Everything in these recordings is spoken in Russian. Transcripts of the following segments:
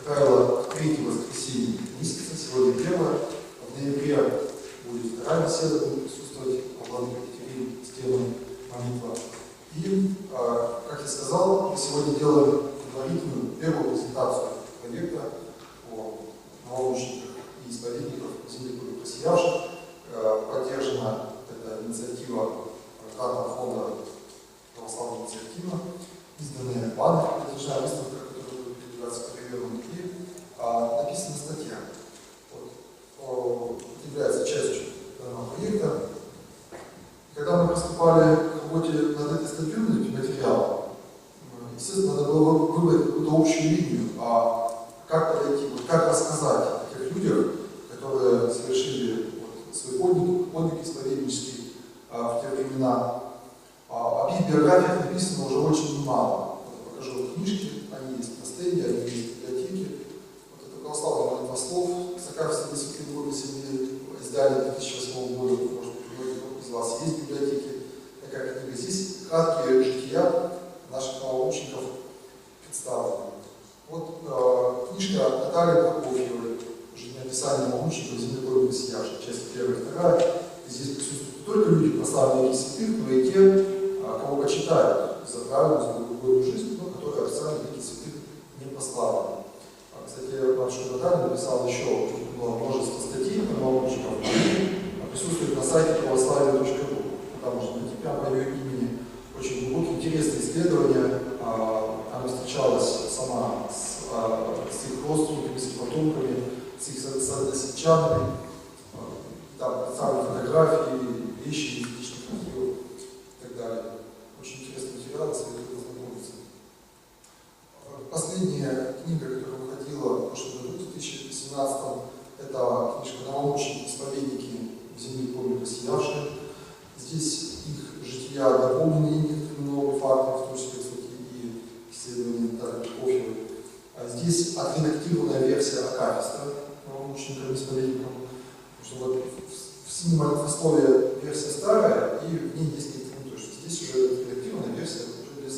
как правило, третье воскресенье месяца, сегодня первое. В ноябре будет вторая беседа, будет присутствовать Владыка Екатерин с темой молитва. И, как я сказал, мы сегодня делаем предварительную первую презентацию проекта о новоучениках и исповедников земли просиявших. Поддержана эта инициатива грантового фонда православного инициатива, изданная баннер, продолжая выставка, которая будет передаваться по приемам, и написана статья. Вот, является частью данного проекта. Когда мы приступали к работе над этой статьей, над этим материалом, естественно, надо было выбрать какую-то общую линию, как подойти, как рассказать о тех людях, которые совершили свой подвиг исповеднический в те времена. Об их биографиях написано уже очень немало. Покажу книжки, они есть на стенде, они есть в библиотеке. Вот это православный молитвослов Сокавского святого земли, издание 2008 года, может быть, многих из вас есть в библиотеке такая книга. Здесь краткие жития наших новоучеников представлены. Вот книжка Натальи Прокофьевой «Жизнеописание новоучеников земли просиявших», часть 1 и 2. Здесь присутствуют не только люди, прославленные святых, но и те, кого почитают за правильную, за другую жизнь, но которые официально таких святых не прославлены. Кстати, батюшка Наталья написал еще множество статей про новоучеников, они присутствуют на сайте православия.ру. Там можно найти прямо по ее имени очень глубокие, интересные исследования. Она встречалась сама с их родственниками, с их потомками, с их соотносельчанами. Там представлены фотографии, вещи из личных архивов и так далее. Очень интересный материал, советую ознакомиться. Последняя книга, которая выходила в прошлом году, в 2017, это книжка «Новоученики, исповедники в земле просиявшие». Здесь их жития дополнены некоторыми новыми фактами, в том числе, кстати, и исследования Натальи Прокофьевой. Здесь отредактированная версия Акафиста новоученикам, исповедникам. Потому что вот в синем молитвословии версия старая, и в ней есть некоторые неточности. Здесь уже редактированная версия, уже без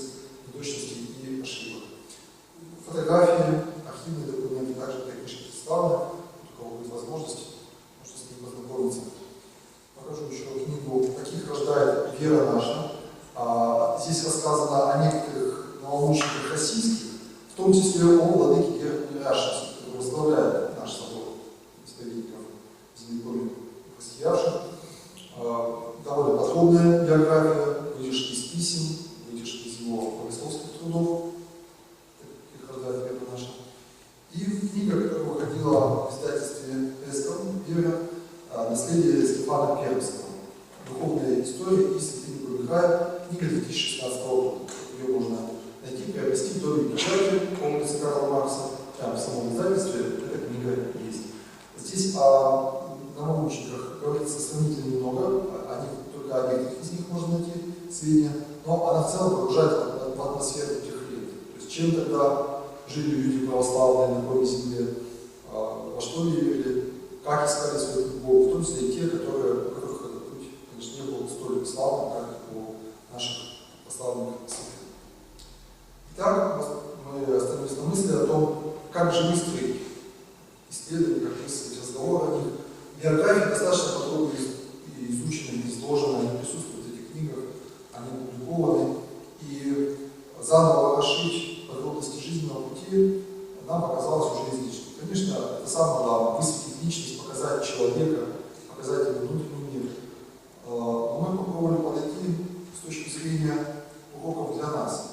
неточностей и ошибок. Фотографии, архивные документы также в этой книжке представлены. У кого будет возможность, можно с ней познакомиться. Покажу еще книгу «Каких рождает вера наша». Здесь рассказано о некоторых новоучениках российских, в том числе о владыке Германе Ряшинце, который возглавляет наш собор исповедников земли просиявших. Довольно подробная биография, выдержки из писем, выдержки из его богословских трудов, «Каких рождает вера наша». И книга, которая выходила в издательстве «Эском», «Вера», «Наследие Стефана Пермского. Духовная история и святыни Михаила», книга 2016 года. Ее можно найти, приобрести в доме печати по улице Карла Маркса. Прямо в самом издательстве эта книга есть. Здесь о новоучениках говорится сравнительно немного, только о некоторых из них можно найти сведения, но она в целом погружает в атмосферу тех лет. То есть чем тогда жили люди православные на кровной земле, во что верили, как искали своих Бога, в том числе и те, у которых этот путь, конечно, не был столь славным, как у наших прославленных святых. Итак, мы остановились на мысли о том, как же выстроить исследования, как выстроить разговор о них. Биографии достаточно подробно изучены, изложены, они присутствуют в этих книгах, они опубликованы. И заново расширить подробности жизненного пути нам показалось уже излишним. Конечно, это самое главное, высветить личность, показать человека, показать его внутренний мир. Но мы попробовали подойти с точки зрения уроков для нас.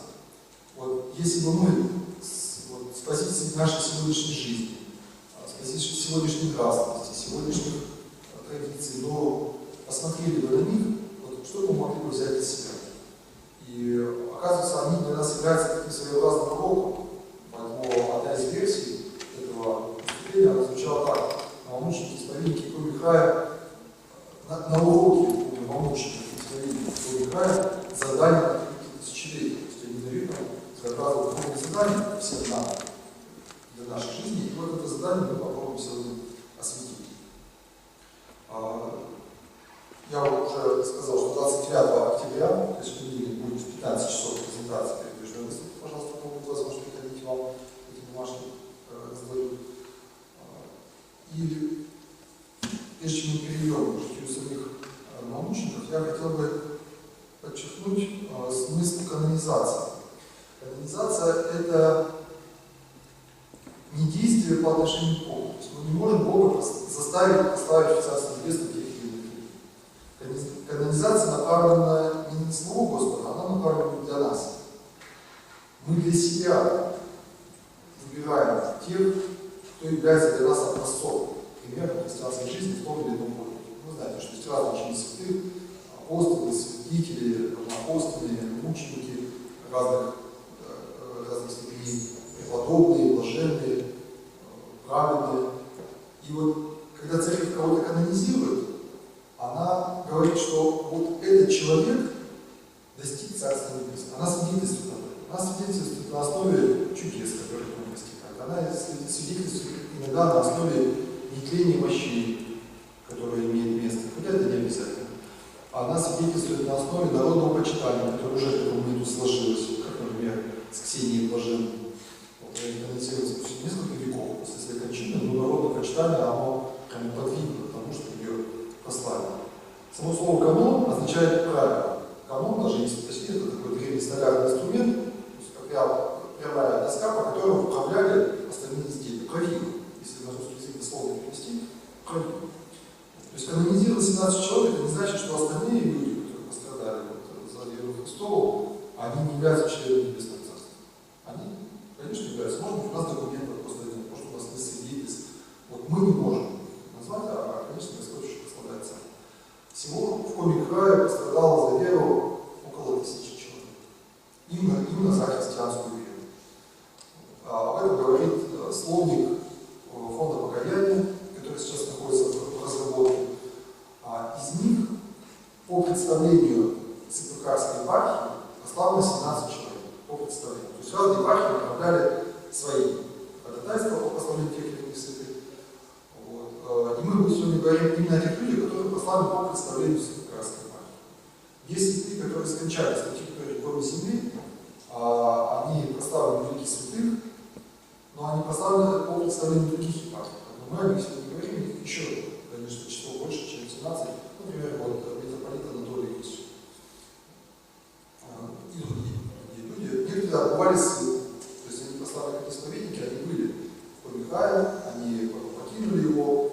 Вот, если бы мы с позиции нашей сегодняшней жизни, с позиции сегодняшней нравственности, сегодняшних традиций, но посмотрели бы на них, вот, что мы могли бы взять для себя. И оказывается, они для нас являются таким своеобразным уроком. Поэтому одна из версий этого выступления, она звучала так: новоученики, исповедники крови края, на уроке новоучеников исповедников крови края задание на 30 тысячелетий. То есть они дают нам своеобразное духовное задание всем нам для нашей жизни. И вот это задание мы попробуем сегодня осветить. Я уже сказал, что 29 октября, то есть в понедельник, будет в 15 часов презентация передвижной выставки. Пожалуйста, кому будет возможность приходить вам эти домашние задания. И прежде чем мы перейдем к житию самих новомучеников, я хотел бы подчеркнуть смысл канонизации. Канонизация – это не действие по отношению к Богу. То есть мы не можем Бога заставить поставить в Царство Небесное тех или иных людей. Канонизация направлена не на самого Господа, она направлена для нас. Мы для себя выбираем тех, кто является для нас образцом, примером христианской жизни в том или ином поле. Вы знаете, что есть разные учения святых, апостолы, святители, апостолы, мученики разных степеней, преподобные, блаженные, праведные. И вот, когда церковь кого-то канонизирует, она говорит, что вот этот человек достиг Царства Небесного. Она свидетельствует об этом. Она свидетельствует на основе чудес, которые к нему достигают. Она свидетельствует иногда на основе нетления мощей, которые имеют место. Хотя это не обязательно. Она свидетельствует на основе народного почитания, которое уже к этому моменту сложилось, как, например, с Ксенией Блаженной. Вот, они канонизируются спустя несколько веков после своей кончины, но народное почитание, оно подвигло к тому, что ее прославили. Само слово «канон» означает «правило». Канон, даже если точнее, это такой древний столярный инструмент, прямая доска, по которой управляли остальные изделия. Правило. Если на русский язык дословно перевести, правило. То есть канонизировать 17 человек, это не значит, что остальные люди, которые пострадали за веру Христову, они не являются членами Небесного Царства. Они, конечно, являются. Может быть, у нас документов просто нет, может, у нас нет свидетельств. Вот мы не можем назвать, а, конечно, Господь еще прославляет сам. Всего в Коми крае пострадало за веру около 1000 человек. Именно за христианскую веру. Об этом говорит словник фонда покаяния, который сейчас находится в разработке. Из них, по представлению Сыктывкарской епархии, прославлено 17 человек. По представлению. То есть разные епархии направляли свои ходатайства по прославлению тех или иных святых. Вот. И мы сегодня говорим именно о тех людях, которые прославлены по представлению Сыктывкарской епархии. Есть святые, которые скончались на территории Крови Земли, они прославлены в лике святых, но они прославлены по представлению других епархий. Но мы о них сегодня говорим, еще, конечно, число больше, чем 17, например, вот митрополит Анатолий Ильич. И другие люди. Некоторые отбывали ссылку, то есть они прославлены как исповедники, они были в Помихае, они покинули его,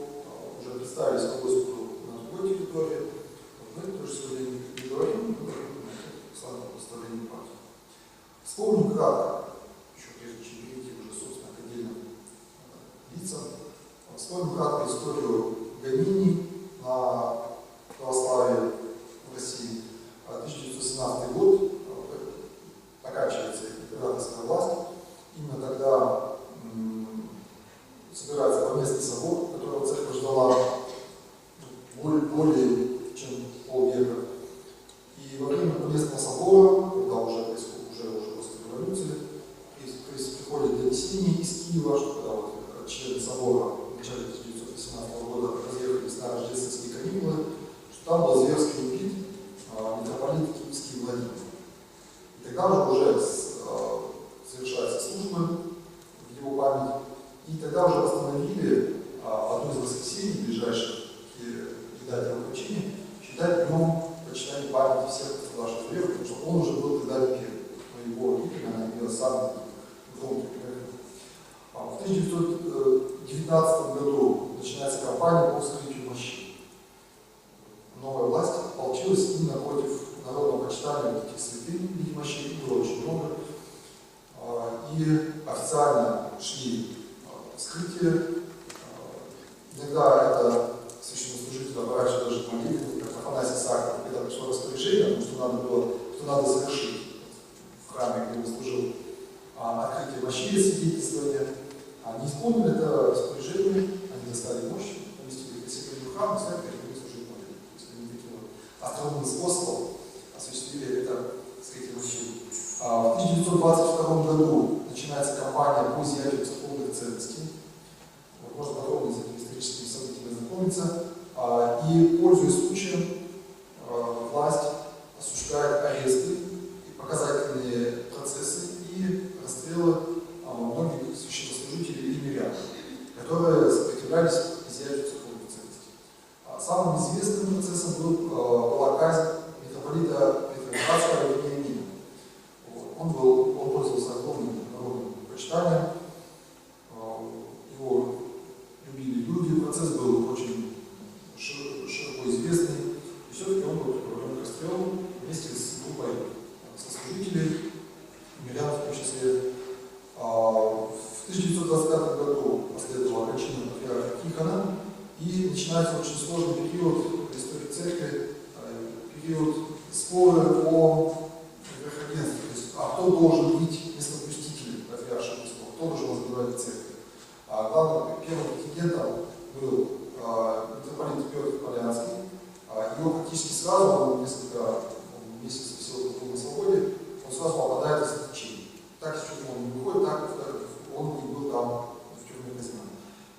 уже представились по Господу на другой территории. Мы тоже сегодня не говорим, мы говорим о славном представлении епархии. Вспомним кратко, еще прежде чем перейти уже, собственно, к отдельным лицам, вспомним кратко историю гонений на православие в России. 1917 год оканчивается императорская власть. Именно тогда собирается поместный собор, которого церковь ждала более чем полвека. И во время поместного собора, когда уже происходит, уже после революции, приходит донесение из Киева, что когда вот члены собора в начале 1918 года разъехались на рождественские каникулы, что там был зверски убит митрополит Киевский Владимир. И тогда уже совершаются службы в его память, и тогда уже восстановили одно из воскресений, ближайших к дате его кончины, считать днем почитания памяти всех пострадавших веру, потому что он уже был тогда не первый. Но его гибель, она имела самый громкий пример. В 1919 году начинается кампания по вскрытию мощей. Новая власть ополчилась именно против народного почитания вот этих святых в виде мощей, их было очень много. И официально шли вскрытия. Иногда это священнослужитель оборачивает даже к молитве, как Афанасий Сахаров, когда пришло распоряжение, потому что надо завершить в храме, где он служил, открытие мощей, свидетельствования. Они исполнили это распоряжение, они достали мощь, поместили их в храм, и сами перешли служить молитву. То есть они таким вот остроумным способом осуществили это скрытие мощей. В 1922 году начинается кампания по изъятию церковных ценностей. Можно подробно с этими историческими событиями ознакомиться. И, пользуясь случаем, власть осуществляет аресты и показательные процессы и расстрелы многих священнослужителей и мирян, которые сопротивлялись чина патриарха Тихона, и начинается очень сложный период истории церкви, период споры о верховенстве, то есть, а кто должен быть местопустителем патриаршего престола, кто должен возглавлять церковь. Главным первым претендентом был митрополит Петр Полянский. Его практически сразу, несколько месяцев всего был на свободе, он сразу попадает в заточение. Так из тюрьмы он не выходит, так он и был там в тюрьме казнен.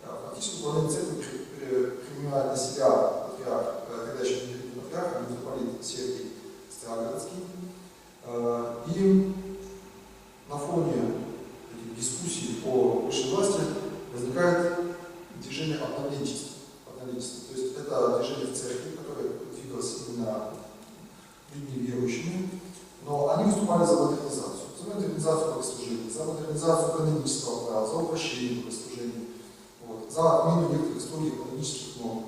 Фактически управление церковью принимает на себя патриарх, тогда еще не патриарх, а митрополит Сергий Староградский. И на фоне этих дискуссий о высшей власти возникает движение обновленчества. То есть это движение в церкви, которое двигалось именно людьми верующими, но они выступали за модернизацию. За модернизацию богослужения, за модернизацию канонического права, за упрощение богослужения, за отмену некоторых строгих канонических норм.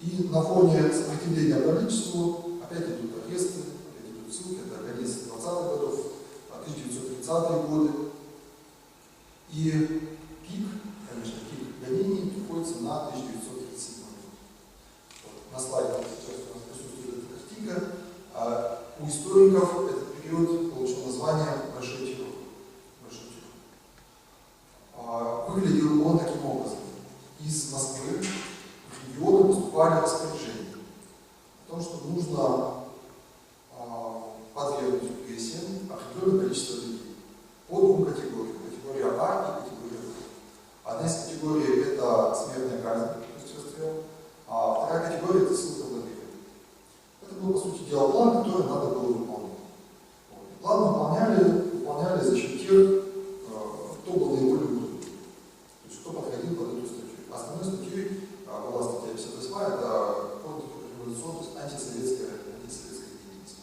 И на фоне сопротивления обновленчеству опять идут аресты, опять идут ссылки, это конец 20-х годов, 1930-е годы. И пик гонений приходится на 1937 год. На слайде сейчас у нас присутствует эта картинка. У историков этот период получил название «Большой террор». Выглядел он таким образом. Из Москвы в регионы поступали распоряжения о том, что нужно подвергнуть репрессиям определенное количество людей по двум категориям. Категория А и категория Б. Одна из категорий – это смертная казнь, то есть расстрел, а вторая категория – это ссылка в лагерь. Это был, по сути дела, план, который надо было выполнять. План выполняли за счет тех, кто был наиболее удобен, то есть кто подходил под эту статью. Основной статьей была статья 58, это контрреволюционная, то есть антисоветская деятельность.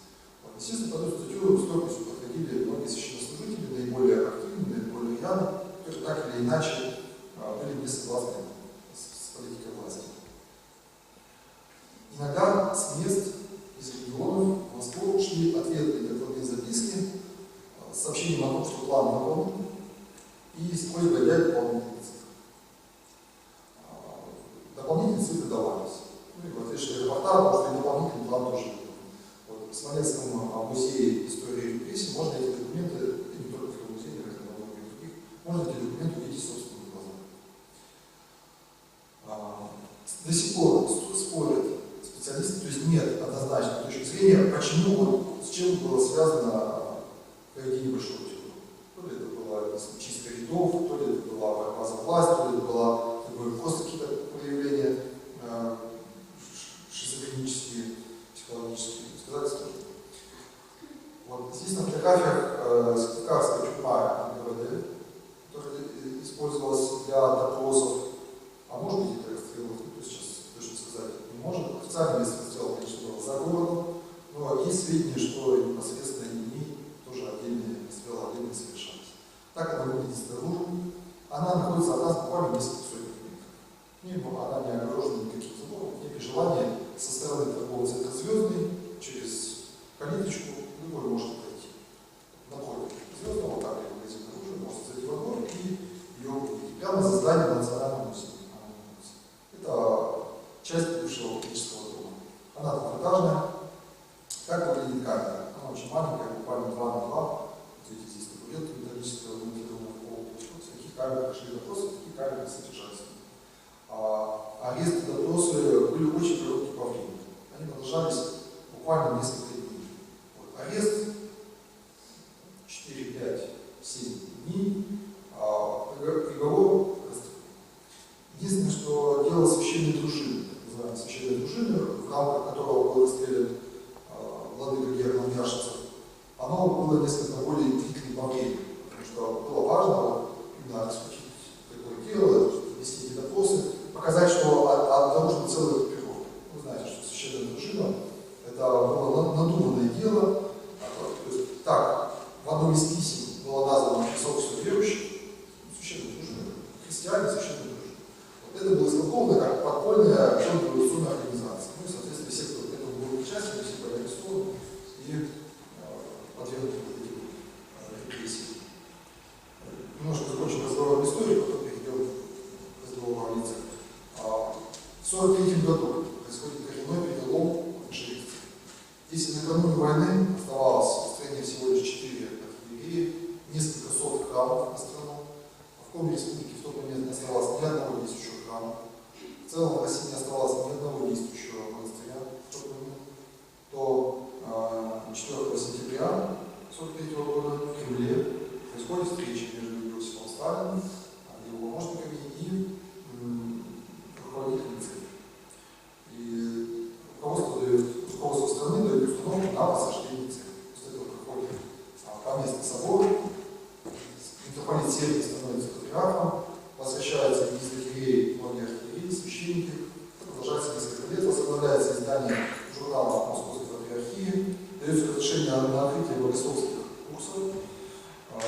Естественно, под эту статью с легкостью подходили многие священнослужители, наиболее активные, наиболее рьяно, которые так или иначе были не согласны с политикой власти. Иногда с мест из регионов в Москву шли ответные докладные записки с сообщением о том, что план выполнен, и с просьбой дать дополнительные цифры. Дополнительные цифры давались. Ну и в ответственный репортаж, потому что и дополнительный план тоже был. В Смоленском музее истории репрессий можно эти документы, и не только в музее, как и на многих других, можно эти документы увидеть собственными глазами. До сих пор спорят специалисты, то есть нет однозначной точки зрения, почему, с чем было связано проведение большого террора. То ли это была чистка рядов, то ли это была борьба за власть, то ли это было просто какие-то проявления шизофренические, психологические. Сказать сложно. Здесь на фотографиях Сыктывкарская тюрьма НКВД, которая использовалась для допросов, а может быть и для расстрелов, сейчас точно сказать не можем. Официальное место расстрела, конечно, было за городом, но есть сведения, что непосредственно ими тоже отдельные расстрелы отдельно совершались. Так она выглядит снаружи. Она находится от нас буквально несколько сотен метров. Она не огорожена никаким забором, нет желания со стороны торгового центра «Звездный» через калиточку любой может пройти. Напротив «Звездного», там где магазин оружия, может зайти во двор и ее увидеть. Прямо за зданием Национального музея. Это часть бывшего политического дома. Она двухэтажная. Как выглядит камера? Она очень маленькая, буквально 2 на 2. Видите, здесь табуретка металлическая, монтированная в пол. В таких камерах шли допросы, в таких камерах содержались. Аресты, допросы были очень короткие по времени. Они продолжались буквально несколько дней. Арест 4, 5, 7 дней, приговор расстрел. Единственное, что дело священной дружины, так называемой священной дружины, в рамках которого был расстрелян владыка Герман Яшинцев, оно было несколько более длительным по времени, потому что было важно именно раскрутить такое дело, вести эти допросы, показать, что обнаружена целая группировка. Вы знаете, что священная дружина это было надуманное дело. То есть, так, в одном из писем было названо сообщество верующих, священная дружина, христиане, священная дружина. Это было истолковано как подпольная контрреволюционная организация. Ну и, соответственно, все, кто к этому был участником, все были арестованы и подвергнуты репрессиям. Немножко закончим разговор об истории, потом перейдем к разговору 1943 году происходит коренной перелом в жизни. Если накануне войны оставалось в стране всего лишь 4 архиереи, несколько сот храмов на страну, а в Коми республике в тот момент не оставалось ни одного действующего храма, в целом в России не оставалось ни одного действующего монастыря в тот момент, то 4 сентября 1943 года в Кремле происходит встреча между Иосифом Сталиным, его помощниками и руководителями церкви. И руководство страны дает установку на посаждение церкви. После этого проходит поместный собор, митрополит Сергий становится патриархом, возвращаются иерархиереи, многие архиереи, священники, продолжается несколько лет, возобновляется издание журнала Московской патриархии, дается разрешение на открытие богословских курсов. В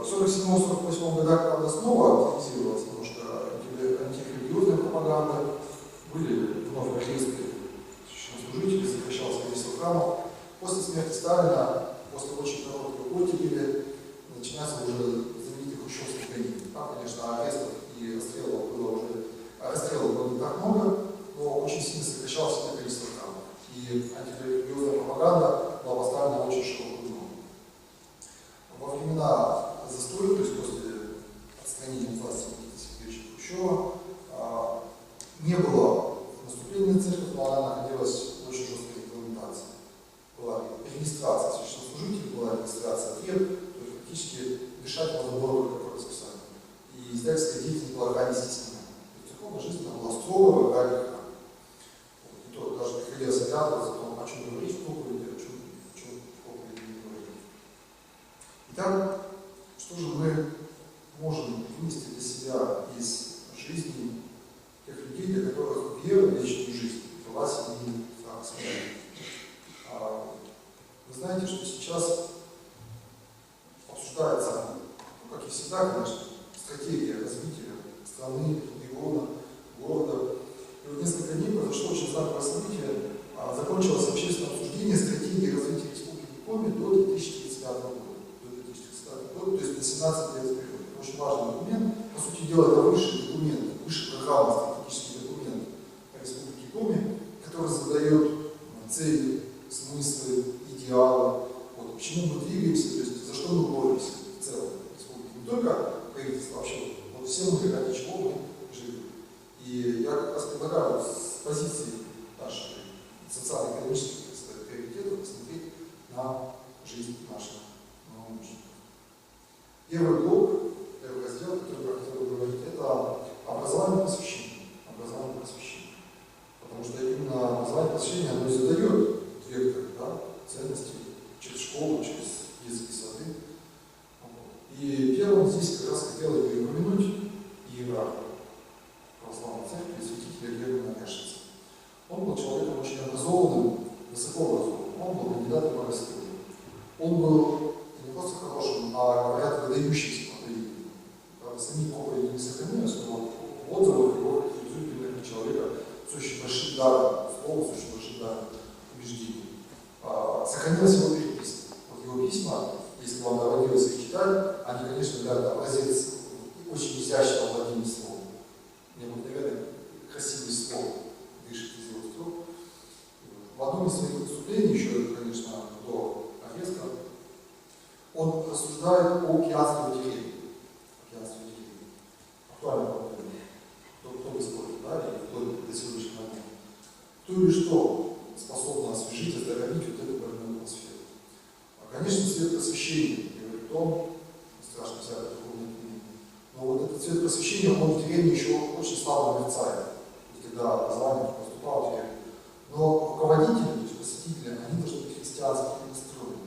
1947-1948 годах, правда, снова активизировалась немножко антирелигиозная пропаганда, были вновь аресты священнослужителей, сокращалось количество храмов. После смерти Сталина, после очень короткой оттепели, начинается уже знаменитый хрущевский гонение. Там, конечно, арестов и расстрелов было не так много, но очень сильно сокращалось это количество храмов. И антирелигиозная пропаганда была поставлена очень широкую ногу. Во времена застоя, то есть после отстранения власти Никиты Сергеевича Хрущева, не было наступления на церковь, но она находилась в очень жесткой регламентации. Была регистрация священнослужителей, была регистрация треб, то есть фактически решать можно было только по расписанию. И издательская деятельность была крайне стеснена. Церковная жизнь была строго крайне. И то даже приходилось оглядываться о том, о чем говорить в проповеди, о чем в проповеди не говорить. Итак, что же мы можем вынести для себя из жизни тех людей, для которых вера в вечную жизнь была семейным смертью? Вы знаете, что сейчас обсуждается, как и всегда, конечно, стратегия развития страны, региона, города. И вот несколько дней произошло очень знаковое событие. Закончилось общественное обсуждение стратегии развития Республики Коми до 2035 года. То есть на 17 лет вперед. Это очень важный документ. По сути дела, это высший документ, высший программный стратегический документ Республики Коми, который задает цели, смыслы, идеалы, вот, к чему мы двигаемся, то есть за что мы боремся в целом в Республике. Не только правительство, вообще, вот все мы ради чего мы живем. И я как раз предлагаю с позиции наших социально-экономических приоритетов посмотреть на жизнь наших научников. Первый блок, первый раздел, который я хотел бы говорить, это образование просвещения. Образование просвещения. Потому что именно образование просвещения, оно и задает вектор, да, ценности через школу, через детские сады. И первым здесь как раз хотел бы упомянуть иерарха православной церкви, святителя Германа Яшица. Он был человеком очень образованным, высокообразованным. Он был кандидатом в богословие. Он был не просто хорошим, а, говорят, выдающимся проповедником. Правда, самих проповедей не сохранилось, но в отзывах его характеризуют как человека с очень большим даром слова, с очень большим даром убеждений. Сохранилось его переписка. Вот его письма, если вам доводилось их читать, они, конечно, да, образец очень изящного владения словом. Необыкновенно красивый слов дышит из его строк. В одном из своих выступлений, еще, конечно, до ареста, он рассуждает о пьянстве в деревне. Актуальная проблема. Кто бы спорил, да, или кто до сегодняшнего дня. Кто или что способно освежить, оздоровить вот эту больную атмосферу. Конечно, свет просвещения, говорит он, страшно всякое духовное мнение. Но вот этот цвет просвещения, он в деревне еще очень слабо мерцает. Когда образование поступало в деревню. Но руководители, то есть посетители, они должны быть христиански настроены.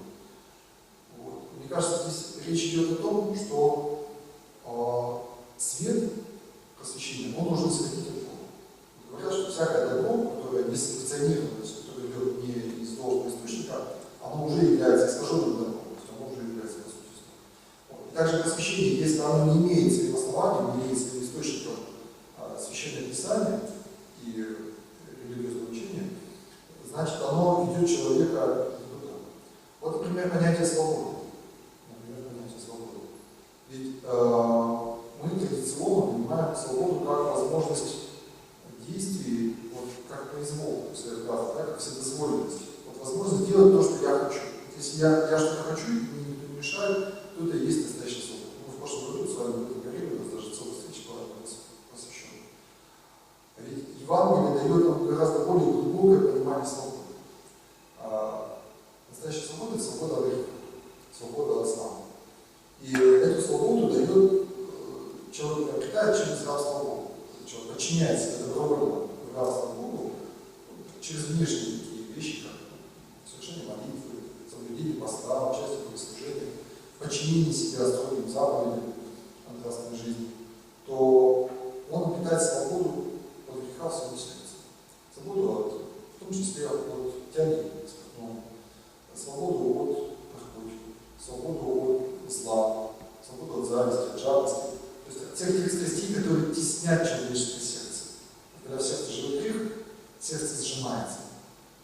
Вот. Мне кажется, здесь речь идет о том, что свет просвещения, он должен исходить от Бога. Говорят, что всякое добро, которое не санкционировано, то есть которое идет не из должного источника, оно уже является искаженным добром, то есть оно уже является просвещением. Вот. И также просвещение, если оно не имеет своим основанием, не имеет своим источником священное писание и религиозное учение, значит, оно ведет человека туда. Вот, например, понятие свободы. Ведь мы традиционно понимаем свободу как возможность действий вседозволенность. Вот возможность делать то, что я хочу. Вот если я что-то хочу, и мне никто не мешает, то это и есть настоящая свобода. Мы в прошлом году с вами об этом говорили, у нас даже целая встреча была посвящена. А ведь Евангелие дает нам гораздо более глубокое понимание свободы. Настоящая свобода – это свобода от греха, свобода от зла. И эту свободу дает человек, приобретает через рабство Богу. Человек подчиняет себя добровольно рабство Богу через внешние такие вещи, как совершение молитвы, соблюдение поста, участие в богослужениях, подчинение себя строгим заповедям нравственной жизни, то он обретает свободу от греха в своем сердце. Свободу в том числе от тяги спиртного, свободу от наркотиков, свободу от зла, свободу от зависти, от жадности. То есть от всех тех страстей, которые теснят человеческое сердце. Когда в сердце живет грех, сердце сжимается,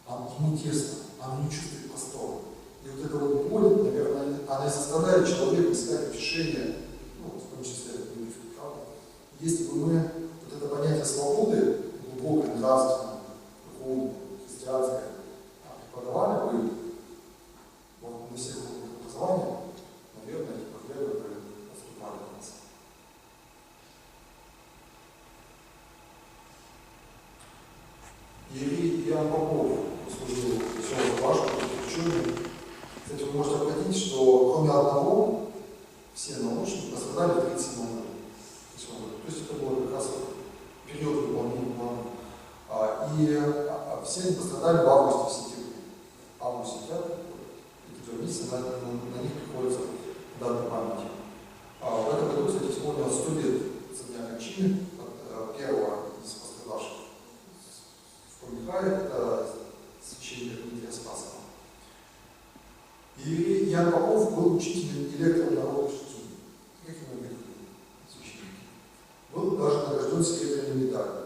ему тесно, оно не чувствует простора. И вот эта вот боль, наверное, она и заставляет человека искать утешение, в том числе от любви, правда? Если бы мы вот это понятие свободы, глубокое, нравственное, духовное, христианское, преподавали бы на всех уровнях образования, наверное, эти проблемы бы отступали от нас. Иерей Иоанн Попов служил все важно, ученый. Кстати, вы можете отметить, что кроме одного, все научники пострадали в 1937 году. То есть это было как раз период выполнения плана. И все они пострадали в августе, в сентябре. Август-сентябрь, эти 2 месяца, на них приходится даты памяти. В этом году, кстати, исполнилось 100 лет со дня кончины от первого из пострадавших в Михаиле, это священник Дмитрия Спасского. И Иоанн Попов был учителем электронародных чтений, как и многие священники. Был даже награжден серебряной медалью.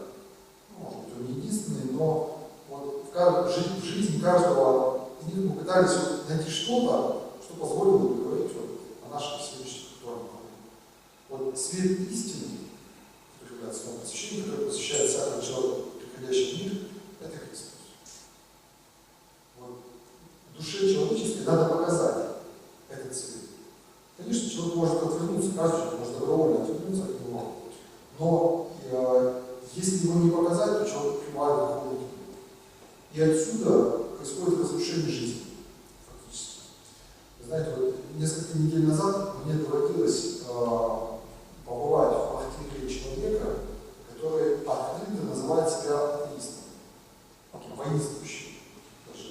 Может быть, он не единственный, но вот в жизни каждого из них мы пытались найти что-то, что позволило бы говорить о нашем сегодняшнем актуальном проблеме. Вот свет истины, который является новым посвящением, который посвящает всякому человеку, приходящему в мир, это Христос. Вот. Душе человеческой надо показать этот свет. Конечно, человек может отвернуться, каждый человек может добровольно отвернуться от него, но если его не показать, то человек пребывает в духовной тьме. И отсюда происходит разрушение жизни, фактически. Вы знаете, вот несколько недель назад мне доводилось побывать в квартире человека, который открыто называет себя атеистом, воинствующим, даже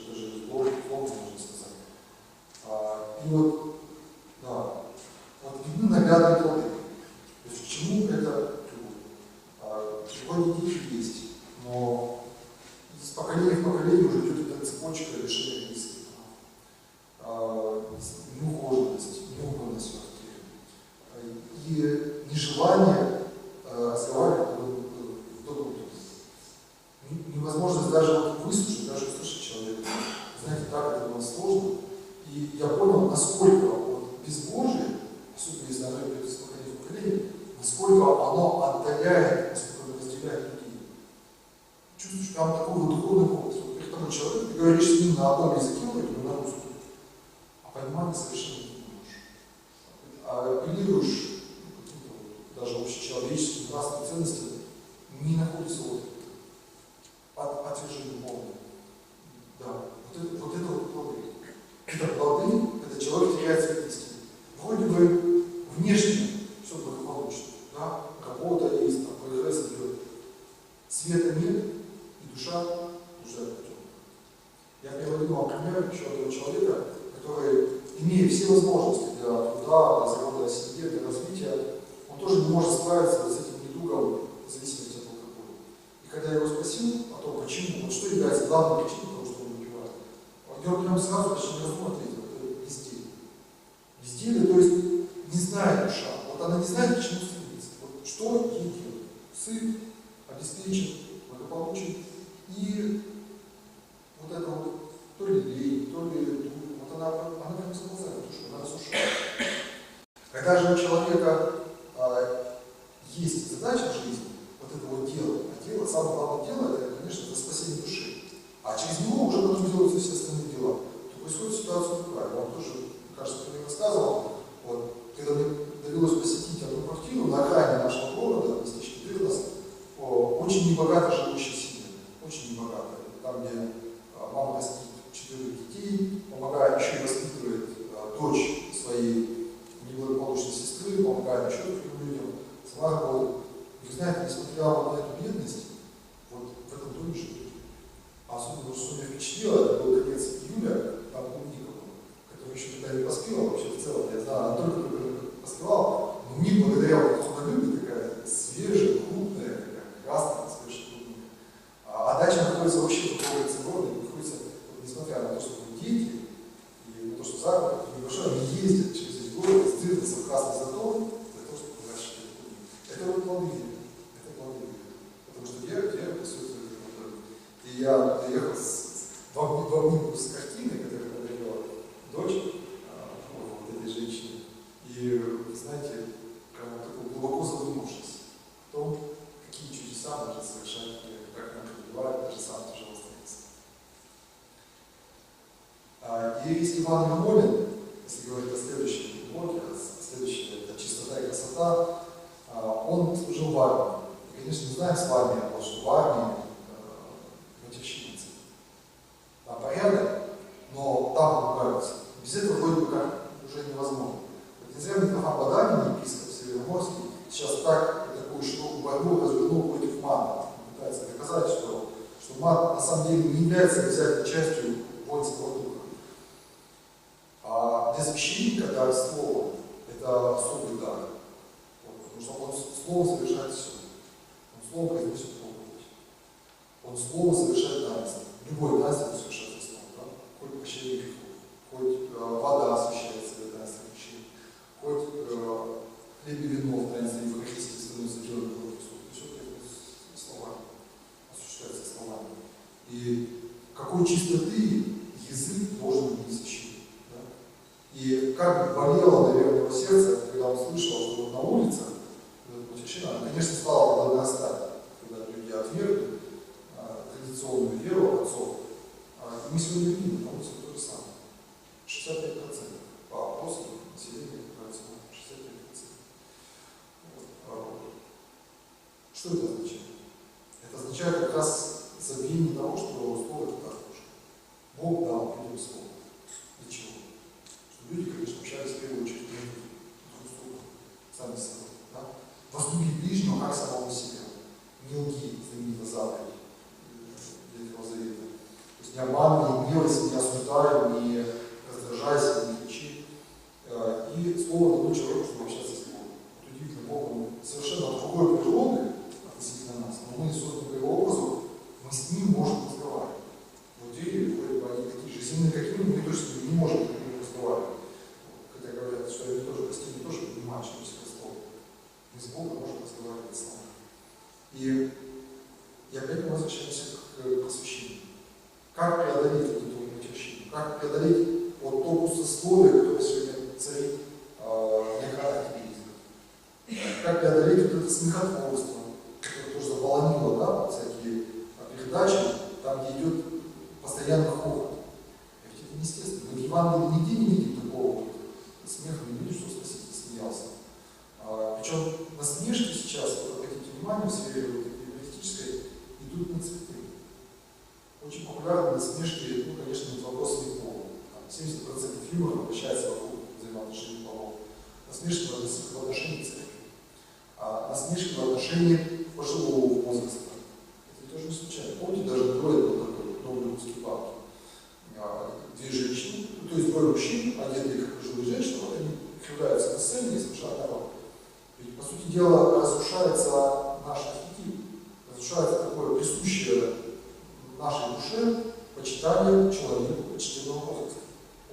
словно можно сказать. И вот, да, вот видны наглядные плоды. То есть к чему это приводит? Приходят дети есть, но из поколения в поколение уже идет эта цепочка решения мыслей. Неухоженность, неубранность в квартире. И нежелание разговаривать в добром духе. Невозможность даже выслушать, даже услышать человека. Знаете, так это было сложно. И я понял, насколько безбожие, особенно если оно идет из поколения в поколение, насколько оно отдаляет, насколько оно разделяет людей. Чувствуешь, там такой вот духовный голос. Вот при тому человеку ты говоришь с ним на одном языке, вроде бы на русском, а понимания совершенно не можешь. Апеллируешь даже общечеловеческим нравственным ценностям, не находится вот отвержение полное. Да, вот это вот плоды. Это плоды, это человек теряет свет истины. Вроде бы внешне все благополучно. Да? Работа есть, прогресс идет. Света нет, и душа уже темная. Я приводил вам пример еще одного человека, который, имея все возможности для труда, для заботы о семье, для развития, он тоже не может справиться с этим недугом в зависимости от алкоголя. И когда я его спросил о том, почему, вот что является главной причиной того, что он выпивает, он прям сразу почти неразумно ответил: это безделье. Безделье, то есть не знает душа. Вот она не знает, к чему стремиться. Вот что ей делать? Сыт, обеспечен, благополучен. И вот это вот то ли лень, то ли дух, вот она прям заползает в душу, она разрушает. Когда же у человека есть задача в жизни, вот это вот дело, а дело, самое главное дело, это, конечно, это спасение души. А через него уже потом делаются все остальные дела, то происходит ситуация такая. Я вам тоже, кажется, про нее рассказывал. Вот, когда мне довелось посетить одну квартиру на окраине нашего города, местечко Тырнос, очень небогато живущая семья, очень небогато. Там, где мама растит 4 детей, помогает, еще и воспитывает дочь своей неблагополучной сестры, помогает еще другим людям, сама работает. И вы знаете, несмотря на эту бедность, вот в этом доме живут. Особенно, что меня впечатлило, это был конец июля, там клубника была, которая еще тогда не поспела вообще в целом. Я знаю, она только поспевала, но мне благодаря вот трудолюбию такая свежая, крупная, такая красная, свежая клубника. А дача находится вообще в городе города, и находится, вот, несмотря на то, что мы дети, и на то, что заработок небольшой, они ездят через весь город, сдвинутся в красный затор, для того, чтобы выращивать клубнику. Это вот плоды веры. Это плоды веры. Потому что вера присутствует в этом доме. И я приехал в обнимку с картиной, которую подарила дочь вот этой женщины. И, знаете, глубоко задумавшись о том, какие чудеса можно совершать, как нам преодолевать даже самые тяжелые обстоятельства. Иерейский Иван Ермолин, если говорить о следующем блоке, следующее это чистота и красота, он служил в армии. И, конечно, мы знаем с вами, что в армии матерщинницы. Там порядок, но там ругаются. Без этого вроде бы как уже невозможно. Вот не зря Митрофан Баданин, епископ Североморский, сейчас такую широкую борьбу развернул против мата. Он пытается доказать, что мат на самом деле не является обязательной частью воинского духа. А для священника дар слова – это особый дар. Вот, потому что он словом совершает все. Он словом произносит проповедь. Он словом совершает таинство. Любое таинство совершается словом. Да? Хоть прощение грехов, хоть вода освящается для таинства крещения, хоть хлеб и вино в таинстве Евхаристии становится телом Бога Христова. Все это словами, осуществляется словами. И какой чистоты язык должен быть священник. Да? И как болело, наверное, его сердце, когда он слышал, что вот на улице матерщина, она, конечно, стала возрастать, когда люди отвергли традиционную веру отцов. И мы сегодня видим, на улице то же самое. 65% по опросам населения, как говорится, 65%. Что это означает? Это означает как раз забвение того, что слово это так нужно. Бог дал людям слово. Для чего? Чтобы люди, конечно, общались в первую очередь друг с другом, сами с собой. Да? Возлюби ближнего, как самого себя. Не лги, знаменитая заповедь Ветхого Завета. То есть не обманывай, не гневайся, не осуждай, не раздражайся, не кричи. И слово дано человеку, чтобы общаться с Богом. Вот удивительно, Бог, он совершенно другой природы относительно нас, но мы созданы по его образу, мы с ним можем разговаривать. Вот деревья, они такие же сильные, какими мы точно не можем разговаривать. Хотя говорят, что они тоже растения тоже понимают человеческое слово. Мы с Богом можем разговаривать с нами. И опять мы возвращаемся к посвящению. Как преодолеть вот эту матерщину? Как преодолеть вот то пустословие, которое сегодня царит в некоторых языках? Как преодолеть вот это смехотворство, которое тоже заполонило, да, вот всякие передачи, там, где идет постоянно хохот. Ведь это неестественно. Мы в Евангелии нигде не видим такого смеха, не видим, что Спаситель смеялся. Причем насмешки сейчас, вот обратите внимание, в сфере евангелистической идут на цветы. Очень популярны насмешки, ну, конечно, над вопросами пола. 70% юмора обращается вокруг взаимоотношений полов. Насмешки в отношении церкви. Насмешки в отношении пожилого возраста. Это тоже не случайно. Помните, даже двое был такой новый русский папа. Две женщины, то есть двое мужчин, одетые как пожилые женщины, вот они кривляются на сцене и совершают народ. Ведь, по сути дела, разрушается наш архетип, разрушается такое присущее нашей душе почитание человеку почтенного возраста.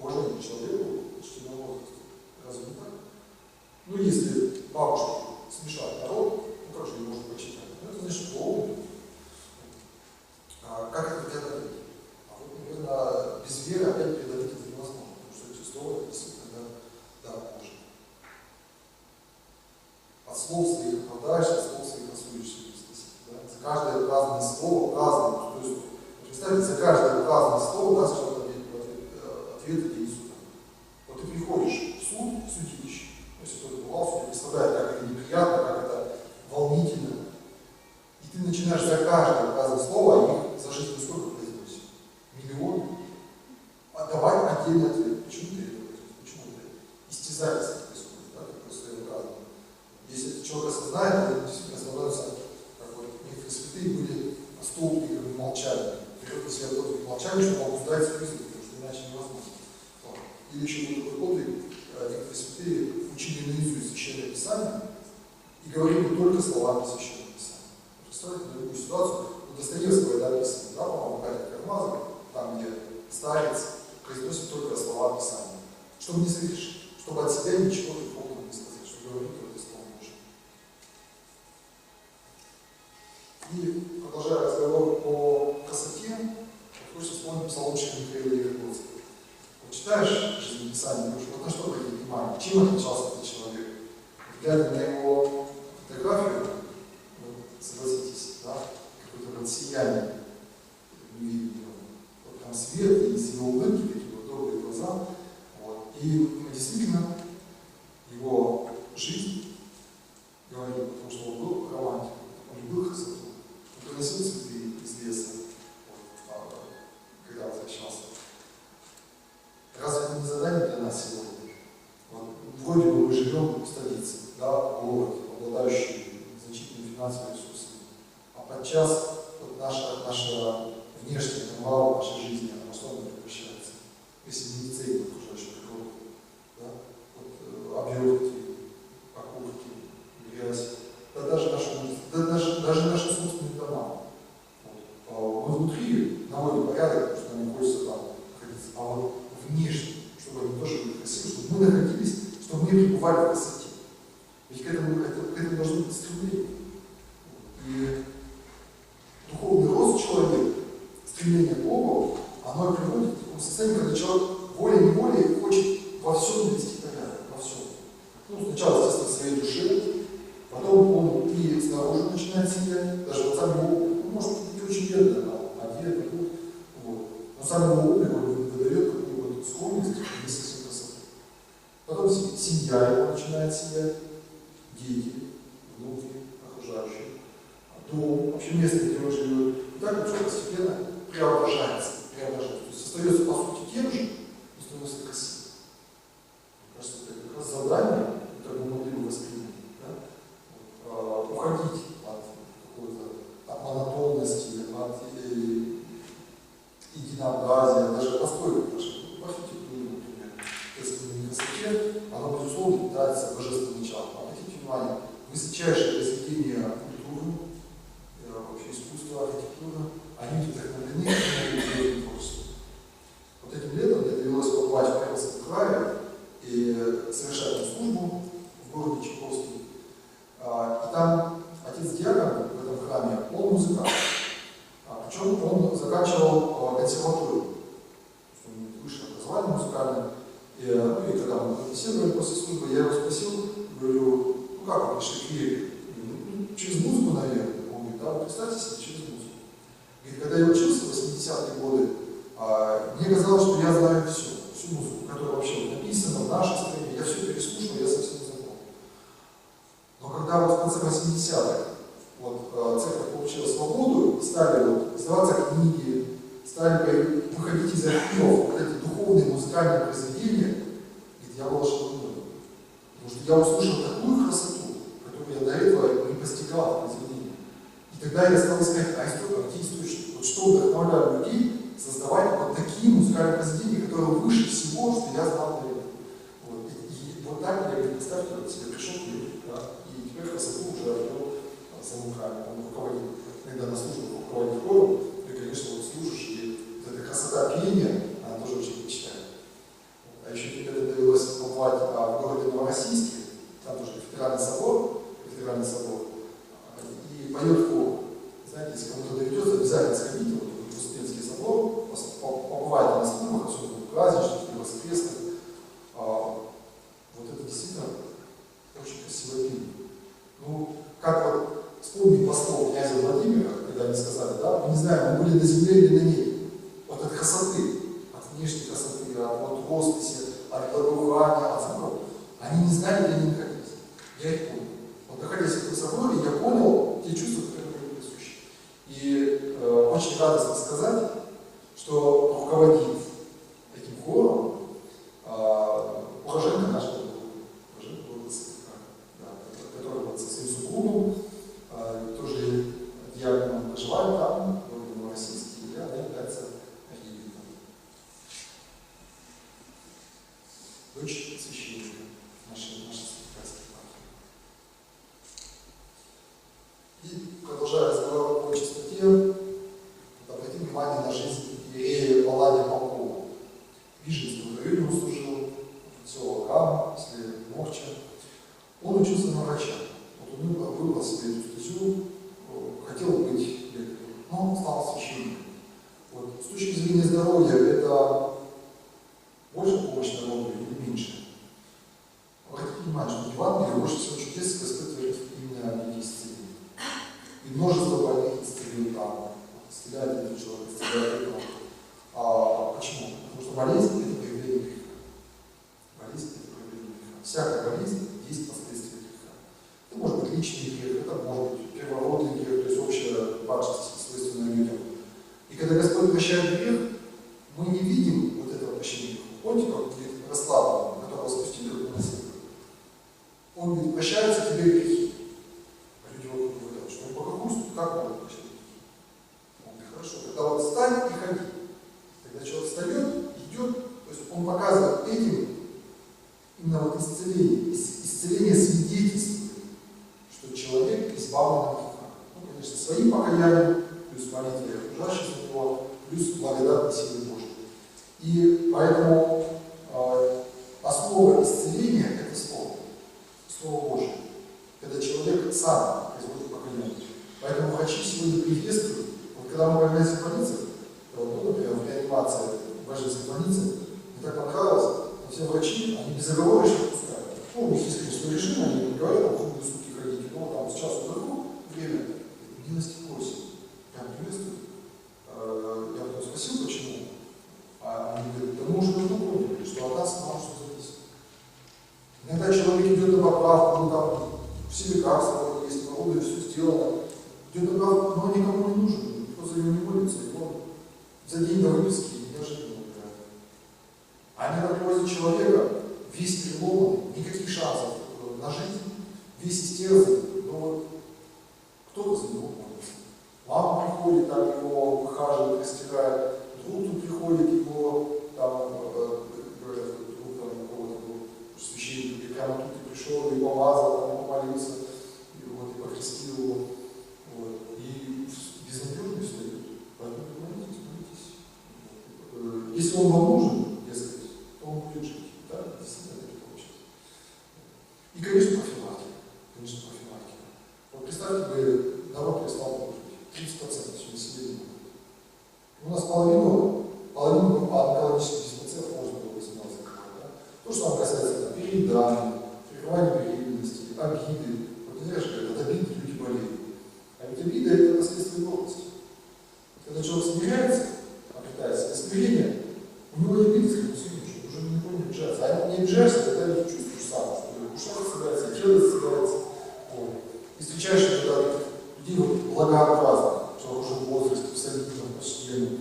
Уважение человеку почтенного возраста. Разве не так? Ну, если бабушка смешает народ, ну как же ее можно почитать? Ну, это значит, что он. Как это преодолеть? Вот, наверное, без веры опять преодолеть это невозможно, потому что эти слова это действительно да, Божие. От слов своих оправдаешься, от слов своих осудишься. Да? За каждое праздное слово, праздное, то есть представьте, за каждое указанное слово даст человек ответ в день суда. Вот ты приходишь в суд, в судилище, если кто-то бывал в суде, представляет, как это неприятно, как это волнительно. И ты начинаешь за каждое указанное слово, их за жизнь сколько произносит? Миллион. Давай отдельный ответ. Почему ты это произносишь? Почему это истязательство происходит, да, такое своеобразное. Если человек осознает, то действительно становится, как вот некоторые святые были столбиками молчания. Берет на себя подвиг молчания, чтобы обуздать свой язык, потому что иначе невозможно. Или еще был такой подвиг, некоторые святые учили наизусть Священное Писание и говорили только словами Священного Писания. Представьте на любую ситуацию, у Достоевского это описано, да, по-моему, Катя Кармазов, там, где старец произносит только слова Писания. Чтобы не слышишь, чтобы от себя ничего духовного не сказать, чтобы говорить только слово Божие. И продолжая разговор по красоте, хочется вспомнить псаломщика Михаила Егорского. Вот читаешь жизнеписание, думаешь, вот на что обратить внимание, чем отличался этот человек? Глядя на его фотографию, согласитесь, да, какое-то вот сияние не видно. Вот там свет, и из его улыбки такие вот добрые глаза. Вот. И действительно, его жизнь говорит, потому что он был романтиком, он любил красоту. Он приносил цветы из леса, вот, когда возвращался. Разве это не задание для нас сегодня? Вот, вроде бы мы живем в столице, да, в городе, обладающий значительными финансовыми ресурсами. А подчас вот наша внешняя канва нашей жизни, она во что она превращается? Если мы не ценим окружающую природу, да? Вот, объемки, покупки, грязь, да даже наши собственные дома. Вот. Мы внутри наводим порядок, потому что нам не хочется там находиться, а вот внешне, чтобы они тоже были красивы, чтобы мы находились, чтобы мы пребывали в красоте. Ведь к этому должно быть стремление. И духовный рост человека, стремление к Богу, оно приводит к такому состоянию, когда человек волей-неволей хочет во всем вести порядок, во всем. Ну, сначала, естественно, в своей душе, потом он и снаружи начинает сиять, даже вот сам его облик, он может быть очень бедно, одет, вот. Но сам его облик выдает такую вот скромность и несколько красоту. Потом семья его начинает сиять, дети, внуки, окружающие, дом, вообще место, где он живет. И так вот все постепенно преображается. То есть остается по сути тем же, но становится красивым. Мне кажется, это как раз задание, которое мы могли бы воспринять. Да? Уходить от монотонности, от единообразия, даже постройки нашей, в архитектуре, например, в естественной красоте, оно, безусловно, питается божественным началом. Обратите внимание, высочайшие произведения культуры, вообще искусства, архитектуры, они вдохновлены на творчество. Вот этим летом мне довелось побывать в Пермском крае и совершать службу в городе Чайковский. И там отец-диакон в этом храме, он музыкант. Причем он заканчивал консерваторию. У него высшее образование музыкальное. И когда мы беседовали после службы, я его спросил, говорю, ну как вы пришли к вере? Через музыку, наверное. Он говорит, да, вы представьте себе, через музыку. Говорит, когда я учился в 80-е годы, мне казалось, что я знаю всю музыку, которая вообще написана в нашей стране. Я все переслушал, я совсем забыл. Но когда вот в конце 80-х вот, церковь получила свободу, стали вот, издаваться книги, стали выходить из архивов вот эти духовные музыкальные произведения, я был ошеломлен. Потому что я услышал такую красоту, которую я до этого не постигал в произведении. И тогда я стал искать, где источник? Вот что вдохновляет людей создавать вот такие музыкальные произведения, которые выше всего, что я знал до этого. Вот. И вот так я, представьте, вот себе пришел к людям, да, и теперь красоту уже обрел самому храме. Он руководит, когда на службу руководит хором, ты, конечно, вот слушаешь, и вот эта красота пения, она тоже очень впечатляет. А еще теперь довелось побывать в городе Новороссийске, там тоже кафедральный собор, и поет хор. Знаете, если кому-то доведется, обязательно сходите в Успенский собор, побывайте на службах, особенно в праздничных и воскресных. Вот это действительно очень красивое пение. Ну, как вот вспомнить послов князя Владимира, когда они сказали, да, мы не знаем, мы были на земле или на небе. хосписе, от благоухания, от звуков, они не знали, где они находились. Я их понял. Вот находясь в этом соборе, я понял те чувства, которые были присущи. И очень радостно сказать, что руководит этим хором уроженка нашего города Сыктывкара, да, который вот со своим супругом, тоже диаконом проживает там, в Новороссийске, и она является архиепископом. Дочь священника нашей Сыктывкарской епархии. И продолжая разговор о чистоте, обратим внимание на жизнь иерея Палладия Полкова. Виженском районе он служил, село Кам, после Морча. Он учился на врача. Вот он выбрал себе эту стезю, хотел быть лекарем, но он стал священником. Вот. С точки зрения здоровья это больше помощь народу или меньше? Обратите внимание, что в Евангелии больше всего чудес Господь творит именно в виде исцеления. И множество больных исцелил там. Исцеляет этого человека, исцеляет этого. Почему? Потому что болезнь – это проявление греха. Болезнь – это проявление греха. Всякая болезнь есть последствия греха. Это может быть личный грех, это может быть первородный грех, то есть общая падшесть, свойственная людям. И когда Господь прощает грех, мы не видим вот этого прощения греха. Помните, как говорит расслабленного, которого спустили на землю? Он говорит, прощаются тебе грехи. А люди вокруг говорят, что он по какую, как можно прощать грехи? Он говорит, хорошо, тогда вот встань и ходи. Когда человек встает, идет, то есть он показывает этим именно вот исцеление. Исцеление свидетельствует, что человек избавлен от греха. Ну, конечно, своим покаянием, плюс молитвой окружающих за него, плюс благодатной силой Божьей. И поэтому основа исцеления – это Слово Божие. Когда человек сам производит покаяние. Поэтому врачи сегодня приветствуют, вот когда мы появляемся в больнице, вот, например, в реанимации в Важинской больнице, мне так понравилось, все врачи, они безоговорочно отпускают. Ну, у них есть, конечно, режим, они не говорят, там, круглые сутки ходите, но там с часу до время, милости просим, прям приветствуют. Я потом спросил, почему. А они говорят, да мы уже давно поняли, что от нас мало что зависит. Иногда человек идет на поправку, ну там все лекарства есть, народу все сделано, идет на поправку, но никому не нужен, никто за него не молится, и он за день до выписки неожиданно умирает. Они привозят человека, весь переломанный, никаких шансов на жизнь, весь истерзанный, но вот кто-то за него молится. Мама приходит, там его выхаживает, растирает, друг тут приходит, его там, говорят, друг там какого-то был священник, и прямо тут и пришел, и помазал, там, и помолился, и, вот, и покрестил его. Вот. И безнадежно все идет. Поэтому молитесь. Если он вам нужен, дескать, то он будет жить. Да? Действительно, это получится. И, конечно, профилактика. Вот представьте, вы народ перестал жить. 30% все населения. У нас половину онкологических диспансеров можно было бы снова закрывать. Да? То, что нам касается переедания, прерывания беременности, обиды. Вот не знаешь, от обиды люди болеют. А ведь обида – это последствия гордости. Когда человек смиряется, обретается смирение, у него не обидится, как он уже никого не обижается. А не обижаешься, тогда ты чувствуешь сам, что уши собирается, тело собирается. Вот. И встречаешь когда людей вот благообразных, человек уже в возрасте, в солидном, почтенном.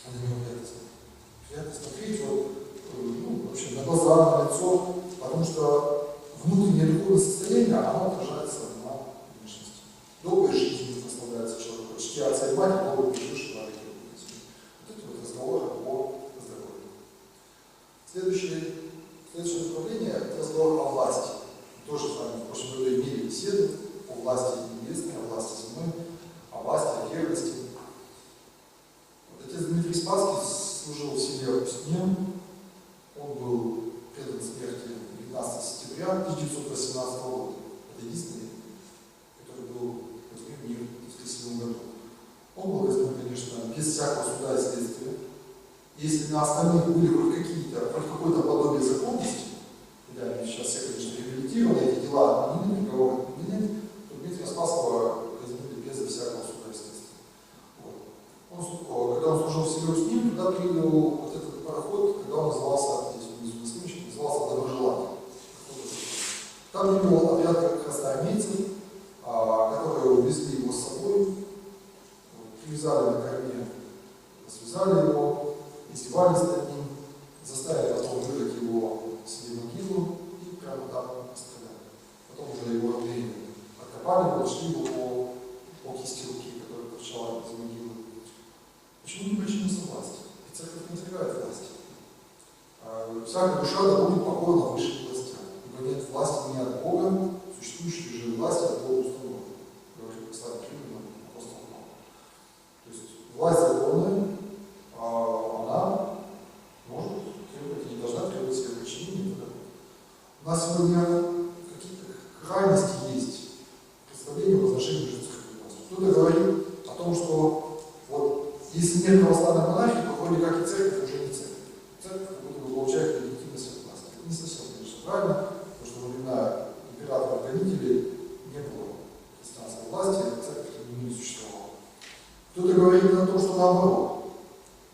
На него приятно смотреть, вот, ну, в общем, на глаза, на лицо, потому что внутреннее духовное состояние, оно отражается на внешности. Долгой жизнью наслаждается человек, чти отца и мать, долго пишешь, вот это вот разговор о здоровье. Следующее направление – это разговор о власти. Мы тоже с вами в прошлом году имели беседу о власти небесной, о власти земной, о власти, о верности. Отец Дмитрий Спасский служил в селе Устне. Он был предан смерти 19 сентября 1918 года. Это единственный, который был казнен в мир в 1937 году. Он был казнен, конечно, без всякого суда и следствия. Если на остальных были хоть какое-то подобие законности, да, они сейчас все, конечно, реабилитированы, эти дела отменены, приговоры отменены, то Дмитрия Спасского казнили без всякого суда и следствия. Вот. Когда он служил в селе Устне, туда принял вот этот пароход, когда он назывался привязали на корме, связали его, издевались над ним, заставили потом вырыть его себе могилу и прямо там расстреляли. Потом уже его родные откопали, нашли его по кисти руки, которая торчала из могилы. Почему не подчинился власти? Ведь церковь не отвергает власти. Всякая душа да будет покорна высшим властям, ибо нет власти не от Бога, существующие же власти от Бога установлены, говорит послание к Римлянам апостол Павел. То есть власть законная, она может требовать и не должна требовать себе подчинения. У нас сегодня какие-то крайности есть представления в отношении же церкви власти. Кто-то говорит о том, что вот если нет православной монархии, то вроде как и церковь уже не церковь. Церковь как будто бы получает легитимность от власти. Это не совсем, конечно, правильно, потому что во времена императоров-гонителей не было христианской власти, церковь не существовала. Кто-то говорит о том, что наоборот,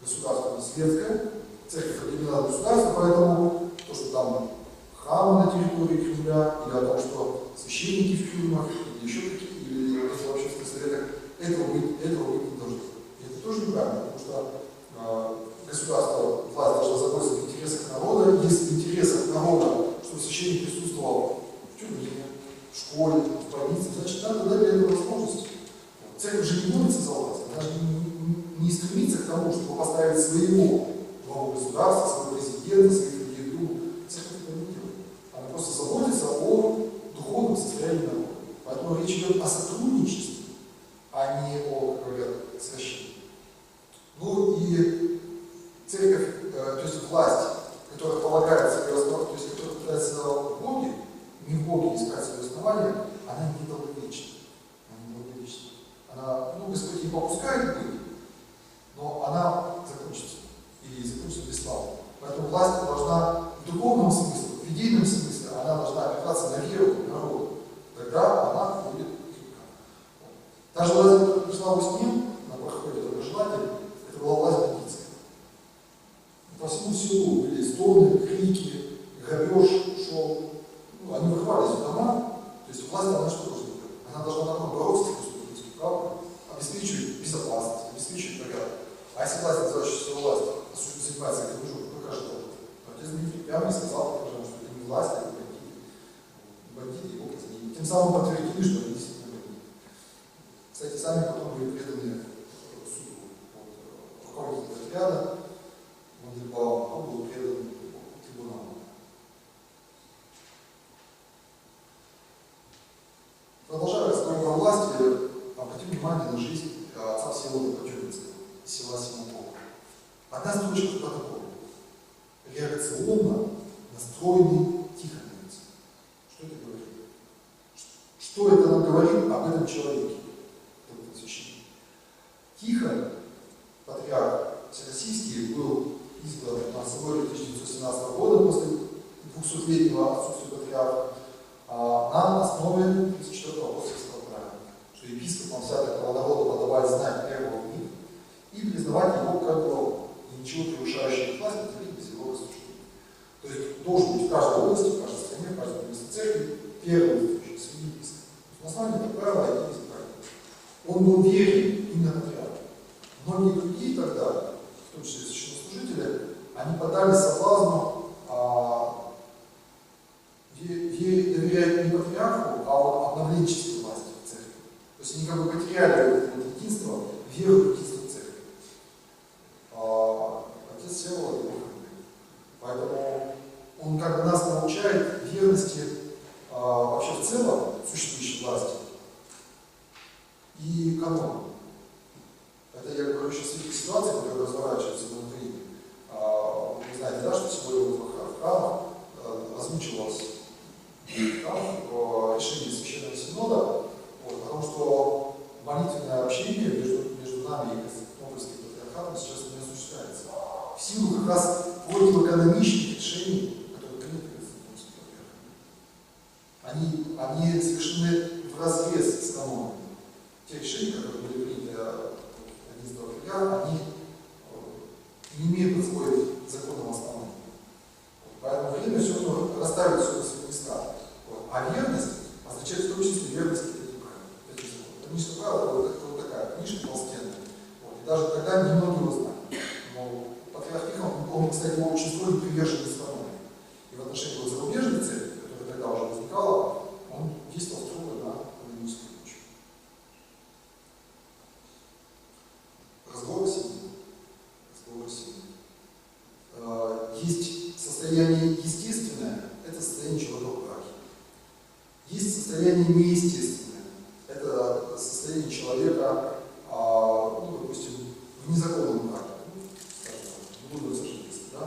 государство не светское, церковь отделена от государства, поэтому то, что там храмы на территории Кремля, или о том, что священники в тюрьмах, или еще какие-то, или в общественных советах, этого быть не должно. И это тоже неправильно, потому что государство, власть должна заботиться в интересах народа. Если в интересах народа, чтобы священник присутствовал в тюрьме, в школе, в больнице, значит, надо дать для этого возможность. Церковь же не борется за власть, она же не стремится к тому, чтобы поставить своего главу государства, своего президента, своих людей в другу. Церковь этого не делает. Она просто заботится о духовном состоянии народа. Поэтому речь идет о сотрудничестве, а не о, как говорят, священнике. Ну и церковь, то есть власть, которая полагает себе основание, то есть которая пытается в Боге, не в Боге искать свое основание, она не долговечна. Она, Господь не попускает быть, но она закончится. И закончится бесславно. Поэтому власть должна в духовном смысле, в идейном смысле, она должна опираться на веру народа. Тогда она будет крепка. Та же власть, которая пришла в Уснин, на проходе доброжелателей, это была власть бандитская. По всему селу были стоны, крики, грабеж шел. Они вырывались в дома. То есть власть, она что должна делать? Она должна наоборот бороться с преступностью, правда? Обеспечивать безопасность, обеспечивать порядок. А если власть, называющаяся власть, занимается этим движом, то как же должен? Отец Дмитрий прямо сказал, что это не власть, это бандиты. Бандиты его казнили. Тем самым подтвердили, что они действительно бандиты. Кстати, сами потом были преданы суду. Руководитель отряда Мандельбаум был предан трибуналу. Продолжая разговор о власти, обратим внимание на жизнь отца Всеволода Почуринского из села Симакова. Одна строчка протокола. Реакционно настроенный тихоновец. Что это говорит? Что это нам говорит об этом человеке, этот священник? Тихон, патриарх Всероссийский, был избран на соборе 1917 года после 200-летнего отсутствия патриарха на основе 34-го апостольского правила, что епископам всякого народа подавать знать первого в них и признавать его как главу, и ничего превышающего власть не творить без его рассуждения. То есть должен быть в каждой области, в каждой стране, в каждой местной церкви первый среди епископов. На основании этого правила они избрали. Он был верен именно патриарху. Многие другие тогда, в том числе священнослужители, они поддались соблазну доверять не патриарху, а вот обновленческой власти в церкви. То есть они как бы потеряли это единство, веру в единство церкви. Отец Всеволод его поэтому он как бы нас научает верности вообще в целом существующей власти и канону. Это я говорю сейчас о ситуации, которая разворачивается внутри. Вы знаете, да, что сегодня в храмах озвучивалось решение Священного Синода о том, что молитвенное общение между нами и Константинопольским патриархатом сейчас не осуществляется. В силу как раз противоканоничных решений, которые приняты Константинопольским патриархатом. Они совершены вразрез с каноном. Те решения, которые были приняты 11 октября, они не имеют под собой законного основания. Поэтому время все равно расставить все на свои места. А верность означает в том числе верность этим правилам. Это не что правило, это вот такая книжка толстенная. человека, ну, допустим, в незаконном браке, ну, скажем так, не буду сожительства, да?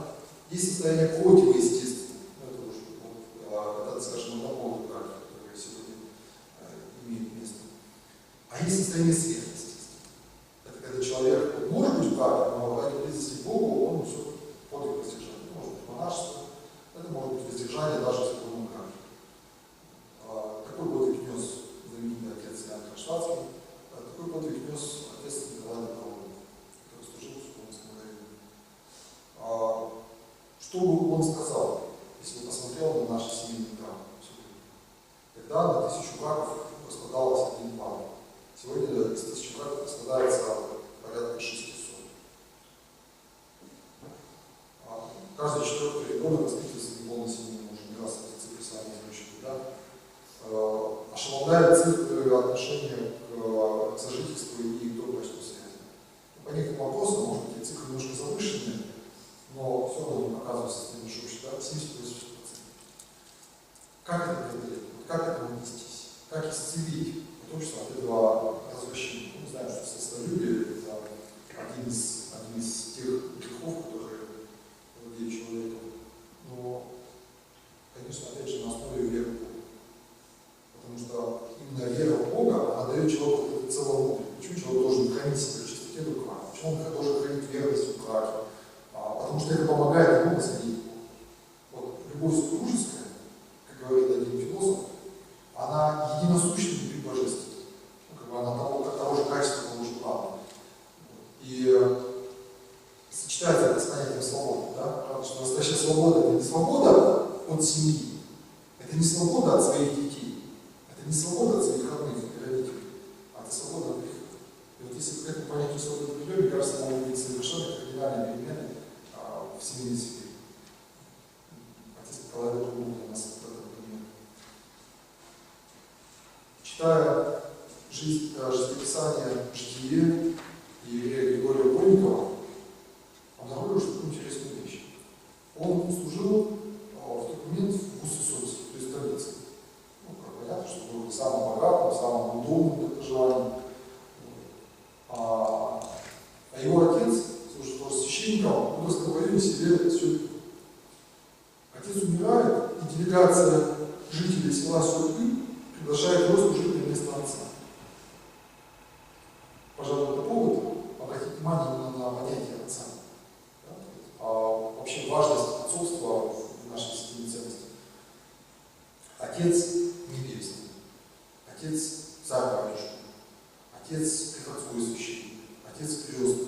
Есть состояние противоестественное, ну, это уже, это, скажем, однополый брак, который сегодня имеет место. А есть состояние сверхъестественное. Это когда человек может быть в браке, но ради близости к Богу он все подвиг воздержания. Может быть монашество, это может быть воздержание даже в церковном браке. Такой подвиг нес знаменитый отец Иоанн Кронштадтский, такой подвиг нес отец Николай Николаевич, который служил в Сухумском районе. Что бы он сказал, если бы посмотрел на наши семейные драмы? Тогда на 1000 браков распадалось 1 брак. Сегодня из 1000 браков распадается порядка 600. Каждый 4-й ребенок воспитывается в неполной семье, мы уже не раз эти цифры с вами изучили, да? Ошеломляет цифры отношения к сожительству и к добрачной связи. По некоторым вопросам, может быть, эти цифры немножко завышенные, но все равно не показывает состояние шуши, да? 70-80%. Как это преодолеть? Как к этому отнестись? Как исцелить потомство от этого развращения? Мы знаем, что сластолюбие – это один из тех грехов, которые владеют человеком. Но, конечно, опять же, на основе веры в Бога. Потому что именно вера в Бога, она дает человеку целомудрие. Почему человек должен хранить себя в чистоте духа? Почему он должен хранить верность в браке? Потому что это помогает ему восходить к Богу. Вот любовь супружеская, как говорит один философ, она единосущна и божественна. Она того же качества, того же плана. И сочетается это с понятием свободы. Да? Потому что настоящая свобода – это не свобода от семьи, это не свобода от своих детей, это не свобода от своих родных и родителей, а это свобода от греха. И вот если к этому понятию свободы придем, мне кажется, могут быть совершенно кардинальные перемены в семейной сфере. Отец Николай был для нас в этом примере. Читая жизнеписание «Житие» Иерея Григория Вольникова, обнаружил такую интересную вещь. Он служил в тот момент в Уссурийске, то есть столице. Ну, как понятно, что был самым богатым, самым удобным для проживания. А его отец, служит тоже священником, он рассказывал себе Сюрпы. Отец умирает, и делегация жителей села Сюрпы приглашает его служить на место отца. Пожалуй, это повод обратить внимание именно на понятие отца. Да? Вообще важность отцовства в нашей семейной ценности. Отец небесный, отец царь-батюшка, отец приходской священник, отец крестный,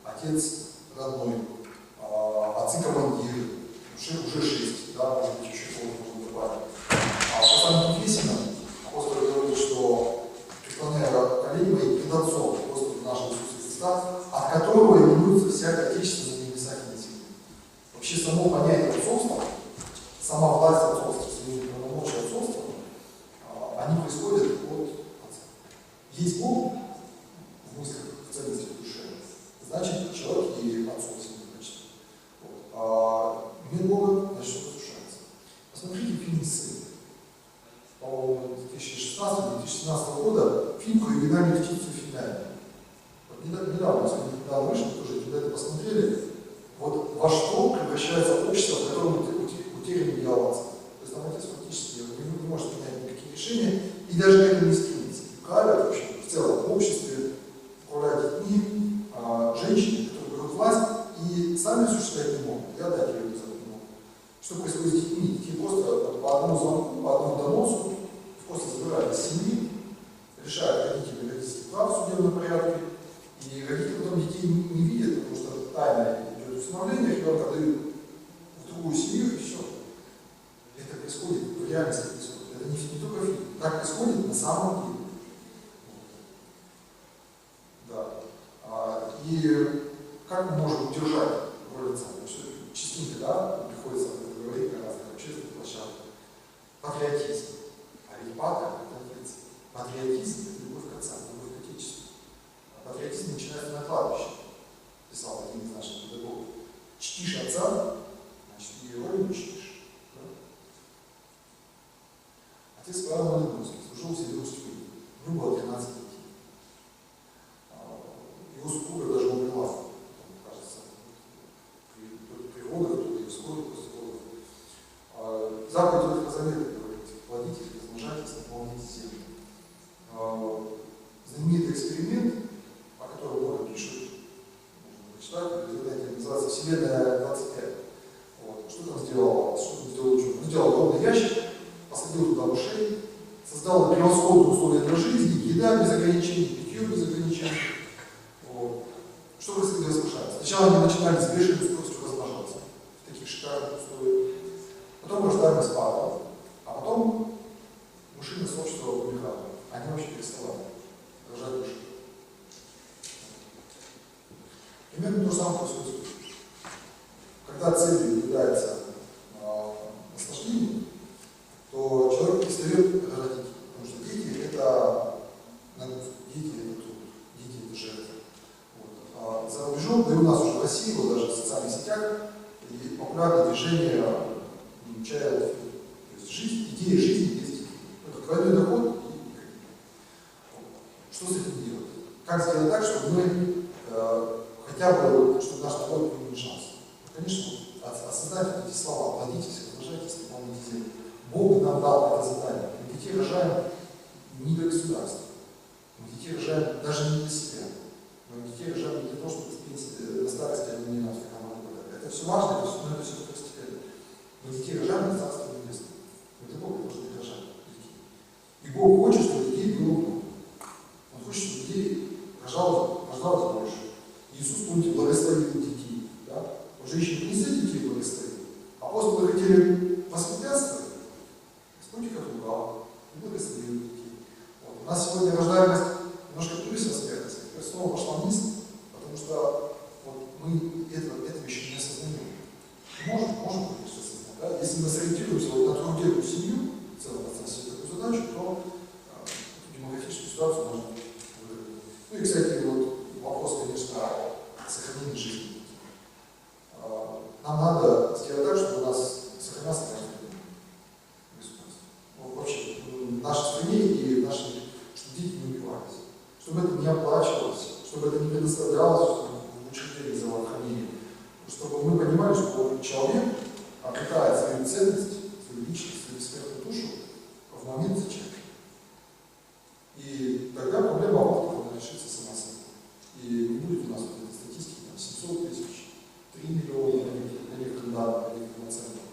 отец родной, отцы-командиры, уже 6, да, может быть, еще можно добавить. По самым Ефесиным апостол говорит, что преклоняя колени мои пред Отцом Господа нашего Иисуса Христа, от которого именуется всякое отечество на небесах и на земле. Вообще само понятие отцовства, сама власть отцовства, полномочия отцовства, они происходят от Отца. Есть Бог в мыслях, в ценности душе, значит, человек и отцом всеми качествами. Нет Бога, значит, он разрушается. Посмотрите фильм «Сын». По-моему, 2016-2017 года фильм про ювенальную птицу Финляндии. Вот недавно вышел, тоже когда это посмотрели, вот во что превращается общество, в котором утерян диалог. То есть там отец фактически не может принять никакие решения и даже к этому не стремится. Правят вообще в целом в обществе, управляют детьми, женщины, которые берут власть и сами существовать не могут, и отдать ее за не могут. Что происходит с детьми? Детей просто по одному звонку, по одному доносу просто забирают из семьи, решают родители родительских прав в судебном порядке, и родители потом детей не видят, потому что тайно идет усыновление, ребенка дают в другую семью, и все. Это происходит, в реальности происходит. Это не только фильм. Так происходит на самом деле. Да. И как мы можем удержать роль отца? Потому что частенько, да, приходится говорить на разных общественных площадках. Патриотизм. А ведь патриотизм – это отец. Патриотизм – это любовь к отцам, любовь к отечеству. А патриотизм начинается на кладбище, писал один из наших педагогов. Чтишь отца, значит, и родину чтишь. Да? Отец Павел Малиновский служил в Сибирской. У него было 13 детей. Его супруга даже умерла, кажется, при родах, или вскоре после родов. Заповедь Ветхого Завета говорит: плодитесь, размножайтесь, наполняйте землю. Знаменитый эксперимент, о котором много пишут, можно прочитать, в интернете, называется «Вселенная 25». Вот. Что там сделал ученый? Он сделал огромный ящик, посадил туда мышей, создал превосходные условия для жизни, еда без ограничений, питье без ограничений. Вот. Что происходило с мышами? Сначала они начинали с бешеной скоростью размножаться в таких шикарных условиях. Потом рождаемость падала, а потом мышиное сообщество умирало. Они вообще переставали рожать мышей. Примерно то же самое происходит. Когда целью является наслаждение, то человек перестает рожать детей. Потому что дети это нагрузка, дети это труд, дети это жертва. Вот. За рубежом, да и у нас уже в России, вот даже в социальных сетях, и популярное движение child free. То есть идея жизни без детей. Это двойной доход и что с этим делать? Как сделать так, чтобы мы хотя бы, чтобы наш народ не уменьшался? Конечно, осознать вот эти слова: плодитесь, размножайтесь, наполняйте землю. Бог нам дал это задание. Мы детей рожаем не для государства. Мы детей рожаем даже не для себя. Мы детей рожаем не для того, чтобы в принципе на старости они не нас это все важно, но это все второстепенно. Мы детей рожаем на Царство Небесное. Это Бог должен рожать детей. И Бог хочет, чтобы детей было много. Он хочет, чтобы детей рождалось больше. Иисус, помните, благословил детей. Да? Он же еще не за детей благословил. Апостолы хотели воспрепятствовать. Господь их отругал и благословил детей. Вот. У нас сегодня рождаемость немножко превысила смертность, снова пошла вниз, потому что вот, мы этого еще не осознаем. Можем, конечно, осознать. Да? Если мы сориентируемся вот на трудовую семью, в целом поставить себе такую задачу, то демографическую ситуацию можно выровнять. Ну и, кстати, вот вопрос, конечно, сохранения жизни. Нам надо сделать так, чтобы у нас сохранялся каждый государство. Вот вообще, в нашей стране и в нашей, чтобы дети не убивались, чтобы это не оплачивалось, чтобы это не предоставлялось в учреждении здравоохранения, чтобы мы понимали, что человек обретает свою ценность, свою личность, свою бессмертную душу в момент зачатия. И тогда проблема абортов решится сама собой. И не будет у нас вот этой статистики, там, 700 тысяч, 3 миллиона на некоторых данных, на некоторых оценках.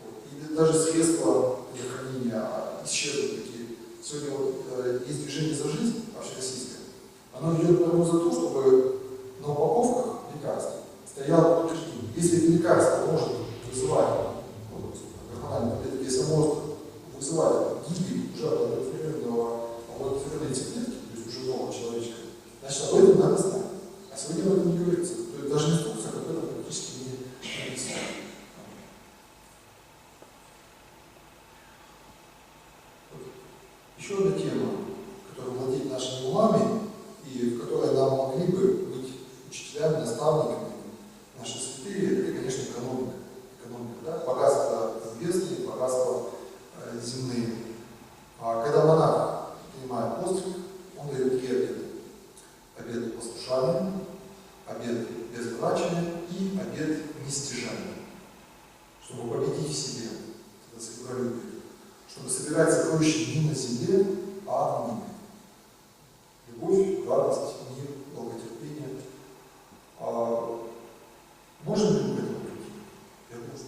Вот. И даже средства для хранения исчезнут такие. Сегодня вот, есть движение «За жизнь» общероссийское. Оно идет прямо за то, чтобы на упаковках лекарств стояло утверждение. Если это лекарство может вызывать гормональные таблетки, если может вызывать гибель уже оплодотворенной яйцеклетки, то есть уже нового человечка, значит, об этом надо знать. А сегодня об этом не говорится. То есть даже инструкция об этом практически не написана. Еще одна тема, которая владеет нашими умами и в которой нам могли бы быть учителями, наставниками, наши святые, это, конечно, экономика. Да? Богатства небесные, богатства земные. Когда монах принимает постриг, он дает 3 обеты. Обет послушания, обет безбрачия и обет нестяжания. Чтобы победить в себе, это сакралюбие. Чтобы собирать сокровища не на земле, а в небе. Любовь, радость, мир, долготерпение. Можем ли мы к этому прийти? Я думаю, что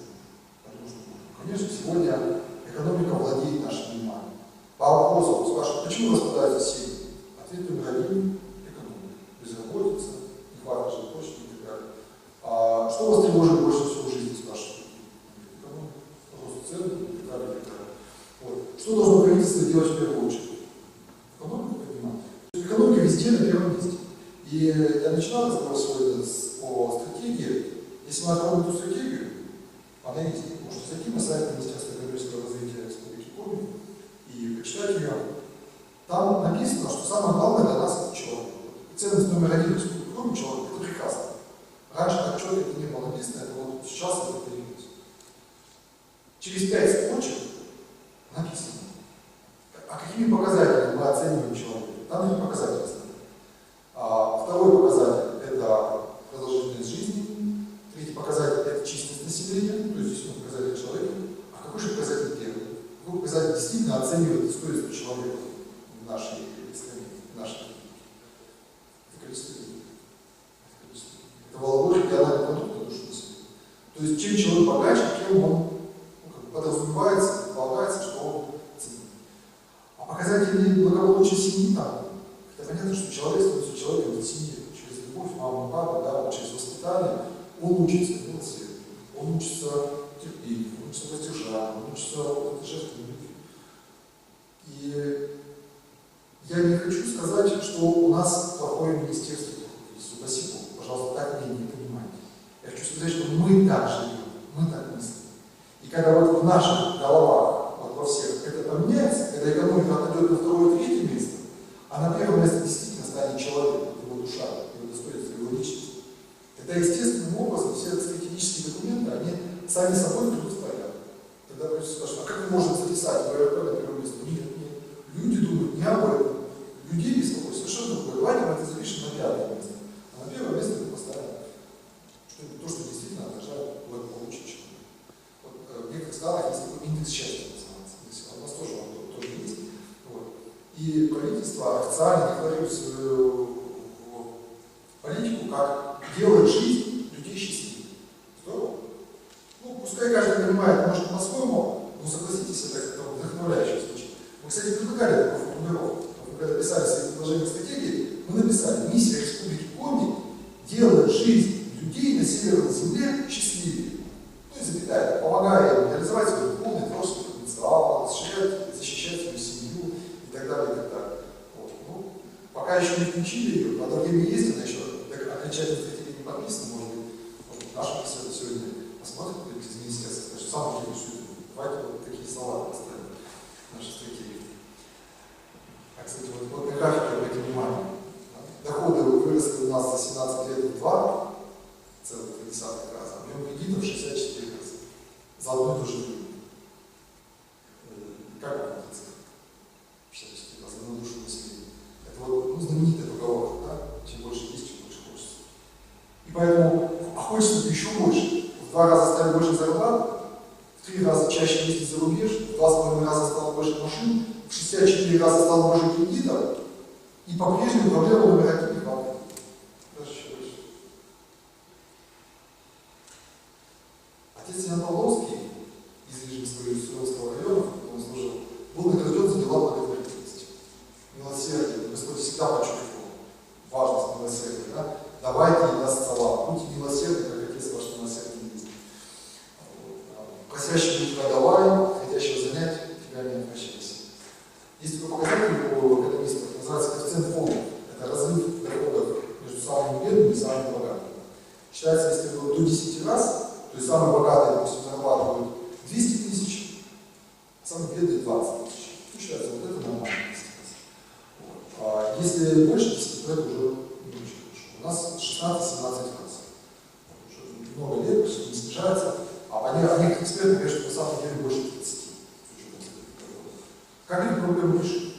можем. Конечно, сегодня экономика владеет нашими умами. По вопросу спрашивают, почему распадаются семьи? Ответ один – экономика. Безработица, нехватка жилплощади и так далее. Что вас тревожит больше всего в жизни, спрашивают? Экономика, рост цен и так далее, и так далее. Вот. Что должно правительство делать в первую очередь? Экономику поднимать. Экономика везде на первом месте. И я начинал разговор сегодня о стратегии. Если мы откроем эту стратегию, она есть. Можете зайти на сайт Министерства экономического развития Республики Коми и почитать ее. Там написано, что самое главное для нас это человек. И ценность номер 1 в Республике Коми человек – это прекрасно. Раньше так четко это не было написано, это вот сейчас это появилось. Через 5 строчек написано. А какими показателями мы оцениваем человека? Там не показатели стоят. Второй показатель. чем человек богаче, тем он подразумевается, полагается, что он ценит. А показатели благополучия семьи там, это понятно, что человек становится человеком в семье, через любовь, маму, папу, да, через воспитание, он учится милосердию, он учится терпению, он учится воздержанию, он учится жертве любви. И я не хочу сказать, что у нас плохое министерство, упаси Бог, пожалуйста, так меня не понимайте. Я хочу сказать, что мы так живем, мы так мыслим. И когда вот в наших головах, вот во всех, это поменяется, когда экономика отойдет на второе, третье место, а на первое место действительно станет человек, его душа, его достоинство, его личность, тогда естественным образом все стратегические документы, они сами собой придут в порядок. Тогда люди скажут, а как мы можем записать ВРП на первое место? Нет, нет. Люди думают не об этом. Людей беспокоит совершенно другое. Давайте мы это запишем на пятое место. А на первое место мы поставим что-нибудь, то, что действительно отражает благополучие человека. Вот, в некоторых странах есть такой индекс счастья, называется. У нас тоже он тоже есть. Вот. И правительство официально декларирует свою политику, как делать жизнь людей счастливее. Здорово? Ну, пускай каждый понимает, может, по-своему, но согласитесь, это вдохновляюще звучит. Мы, кстати, предлагали такую формулировку. Мы когда писали свои предложения стратегии, мы написали: миссия Республики Коми — делать жизнь людей на Северной Земле счастливее. Ну и запятая, помогая им реализовать свой полный творческий потенциал, защищать свою семью и так далее, и так далее. Вот. Ну, пока еще не включили ее, надо время есть, она еще окончательно стратегия не подписана, может быть, наша беседа сегодня посмотрит из министерства, скажет, сам уже рисует. Давайте вот такие слова поставим в нашей стратегии. А, кстати, вот на графике обратите внимание. Доходы выросли у нас за 17 лет в 2,3 раза, объем кредитов 64 раза. За одну и ту же время. Как вам эта цифра? 64 раза, за одну душу населения. Это вот знаменитая поговорка, да? Чем больше есть, чем больше хочется. И поэтому, а хочется еще больше. В 2 раза стали больше зарабатывать, в 3 раза чаще ездить за рубеж, в 2,5 раза стало больше машин, в 64 раза стало больше кредитов, и по-прежнему проблема номер 1 не хватает. Даже еще больше. Отец Ян Павловский из Нижнего района, он служил, был награжден за дела благотворительности. Милосердие. Господь всегда подчеркивал важность милосердия. Да? Давайте и даст салат. Будьте милосердны, как Отец ваш милосердный есть. Просящего тебя давай, хотящего занять, тебя не отвращайся. Есть такой показатель у экономистов, называется коэффициент фонда. Это разрыв доходов между самыми бедными и самыми богатыми. Считается, если было до 10 раз, то есть самые богатые, допустим, зарабатывают 200 тысяч, а самые бедные 20 тысяч. Ну, считается, вот это нормально. Вот. А если больше 10, то это уже не очень хорошо. У нас 16-17 раз. Уже много лет, почти не снижается. А некоторые эксперты говорят, что на самом деле больше 30. Как эту проблему решить?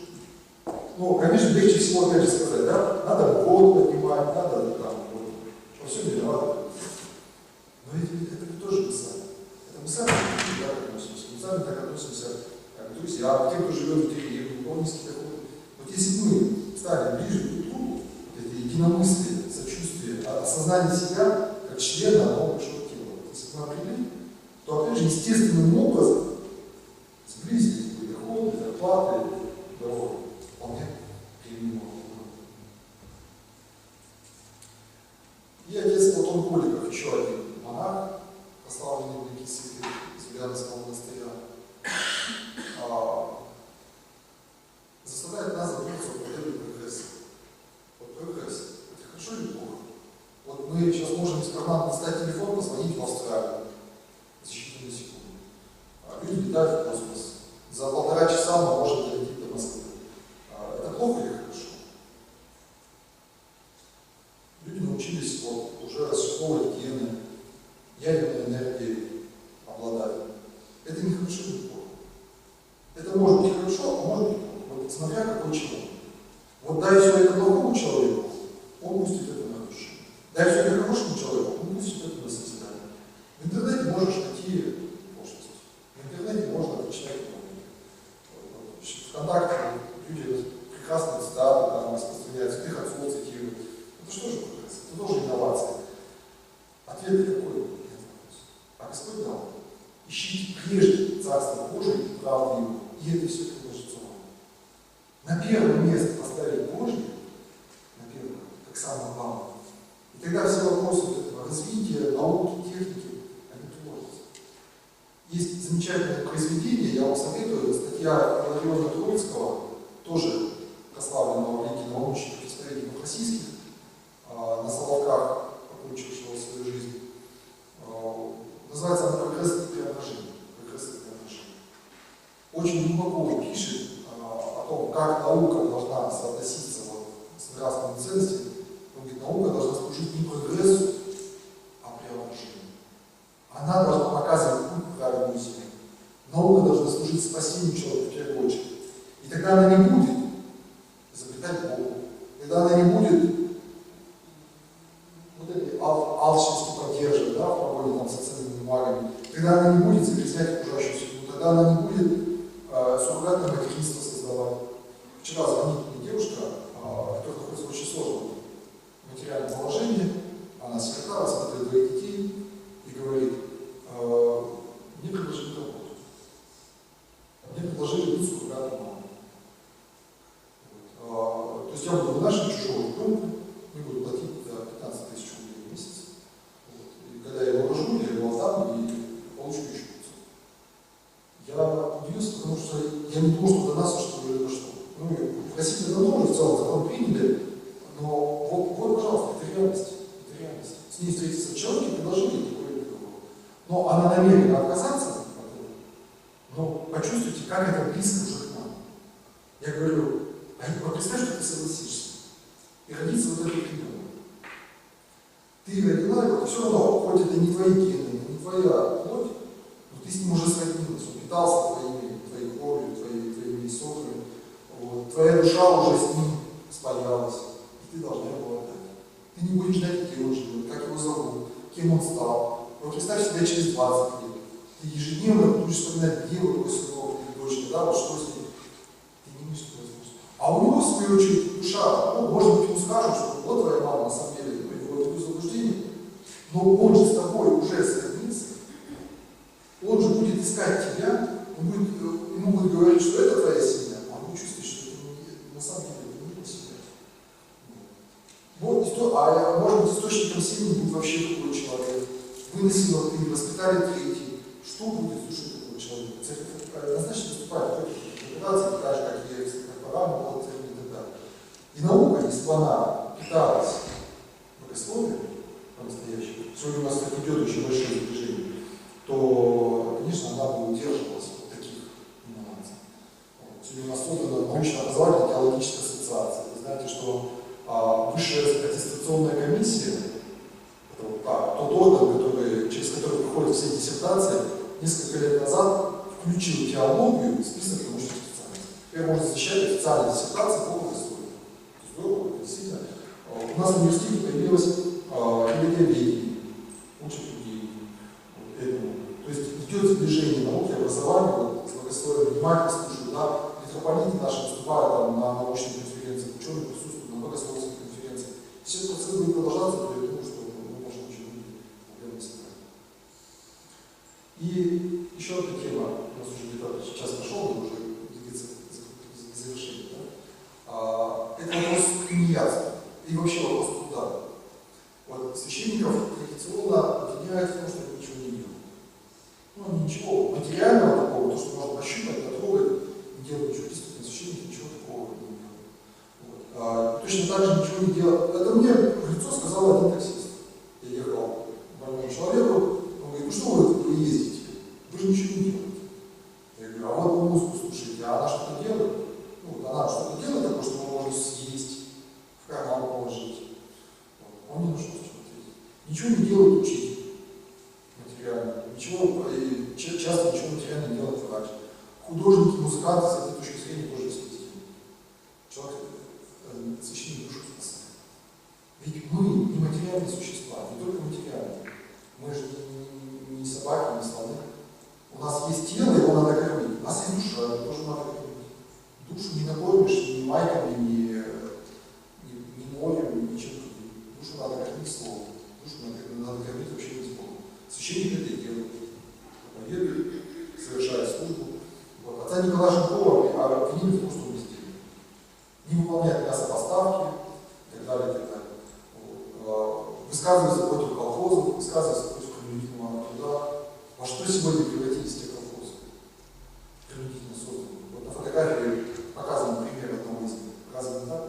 Ну, конечно, легче всего, опять же, сказать, да, надо год поднимать, надо там, во всем виноваты. Но ведь это тоже мы сами. Это мы сами так относимся. Мы сами так относимся как к друзьям, к тем, кто живет в деревне, у кого низкие доходы. Вот если мы стали ближе друг к другу, вот это единомыслие, сочувствие, осознание себя как члена одного большого тела, если мы определим, то, опять же, естественным образом сблизились бы доходы, зарплаты, дороги. Вполне применимо. И отец Платон Голиков, еще один монах, прославленный великий святых из Ульяновского монастыря, заставляет нас задуматься о проблеме прогресса. Вот прогресс — это хорошо или плохо? Вот мы сейчас можем из кармана достать телефон, позвонить в Австралию за считанные секунды. А люди летают в космос. За 1,5 часа мы можем долететь до Москвы. Это плохо или хорошо? Люди научились вот, уже расшифровывать гены, ядерной энергией обладать. Это не хорошо, не плохо. Это может быть хорошо, а может быть плохо. Вот смотря какой человек. Вот дай все это плохому человеку, он пустит это на душу. Дай все это хорошему человеку, он пустит это на созидание. В интернете можешь найти пошлости. В интернете можно прочитать ВКонтакте люди прекрасные цитаты там распространяют, святых отцов цитируют. Это что же прогресс? Это тоже инновация. Ответ какой? Нет вопроса. А мало. И тогда все вопросы этого развития, науки, техники, они творятся. Есть замечательное произведение, я вам советую, статья Илариона Троицкого, тоже прославленного в лиге научных представителей российских, на Соловках, покончившего свою жизнь. Называется она «Прогресс и преображение». Очень глубоко он пишет о том, как наука должна соотноситься с нравственными ценностями. Он говорит, наука должна служить не прогрессу, а преображению. Она должна показывать путь к правильному себе. Наука должна служить спасению человека в первую очередь. И тогда она не будет изобретать Бога. Тогда она не будет вот этой алчности поддерживать, да, в погоне там, за ценными бумагами. Тогда она не будет загрязнять окружающую среду. Тогда она не будет суррогатное материнство создавать. Вчера звонит мне девушка, которая находится в очень сложном материальном положении. Она секретарь, смотрит двоих детей и говорит, мне предложили работу. Мне предложили быть суррогатной мамой. То есть я буду вынашивать чужого ребенка, мне буду платить 15 тысяч рублей в месяц. И когда я его рожу, я его отдам и получу еще. Я удивился, потому что я не думал, что до нас что-то произошло. Ну, в России это давно уже в целом закон приняли, но вот, пожалуйста, это реальность. Это реальность. С ней встретиться в человеке, предложили такое или другое. Но она намерена отказаться от этого. Но почувствуйте, как это близко уже к нам. Я говорю, вот представь, что ты согласишься. И родится вот этот ребенок. Ты родила его, все равно, хоть это не твои гены, не твоя плоть, но ты с ним уже сроднилась. Питался твоей кровью, твоими соками. Вот. Твоя душа уже с ним спаялась. И ты должна его отдать. Ты не будешь ждать, где он живет, как его зовут, кем он стал. Вот представь себя через 20 лет. Ты ежедневно будешь вспоминать, где вот твой сынок или дочка, да, вот что с ним. Ты не имеешь такой возможности. А у него, в свою очередь, душа, ну, может быть, ему скажут, что вот твоя мама на самом деле привела такое заблуждение, но он же с тобой уже сроднился. Он же будет искать тебя, ему будет говорить, что это твоя семья, а он чувствует, что это на самом деле это не его семья. Вот, может быть, источником семьи будет вообще другой человек. Выносила ты, воспитали третий. Что будет с душой такого человека? Церковь однозначно выступает против интерпретации, так же, как и экстракорпорам, бухгалтерия и так далее. И наука, если бы она питалась богословием по-настоящему, сегодня у нас так идет очень большое движение, то, конечно, она бы удерживалась от таких инноваций. Сегодня у нас создана научно-образовательная теологическая ассоциация. Вы знаете, что высшая аттестационная комиссия, тот орган, через который проходят все диссертации, несколько лет назад включил теологию в список научных специальностей. Теперь можно защищать официальные диссертации по богословию. Здорово, действительно. У нас в университете появилась религиоведение, учат людей этому. То есть идет сближение науки, образования, вот, с богословием, внимательно слушают, да, митрополиты наши выступают там, на научных конференциях, ученые присутствуют на богословских конференциях. Если этот процесс будет продолжаться, то я думаю, что мы можем очень проблемы собрать. И еще одна тема, у нас уже где-то час прошел, но уже двигается к завершению. Да? Это вопрос тунеядства и вообще вопрос труда. Вот священников традиционно обвиняют в том, что они ничего не делают. Ну, ничего материального такого, то, что можно пощупать, потрогать, не делать ничего. Действительно, священники ничего такого не делают. Вот. Точно так же ничего не делают. Это мне в лицо сказал один таксист. Я ехал к больному человеку, он говорит, ну что вы ездите? Вы же ничего не делаете. Я говорю, а вот вы музыку слушаете, а она что-то делает? Ну, вот она что-то делает такое, что мы можем съесть, в карман положить. Он не нашел, что ответить. Ничего не делает учитель материально. Часто ничего материально не делает врач. Художники, музыканты с этой точки зрения тоже естественно. Человек, священник душу спасает. Ведь мы не материальные существа, не только материальные. Мы же не собаки, не слоны. У нас есть тело, его надо кормить. У нас есть душа, ее тоже надо кормить. Душу не накормишь ни майками, ни морем, ничем другим. Душу надо кормить словом. Душу надо кормить вообще без Бога. Священник это и делает. Проповедует, совершает службу. Вот. Отца Николая Шенкова обвинили в том, что он бездельник. Не выполняет мясопоставки и так далее, и так далее. Вот. высказываются против колхозов, высказываются против принудительного труда. Во что сегодня превратились те колхозы? Принудительно созданные. Вот на фотографии показан пример одного из них. Показывает так.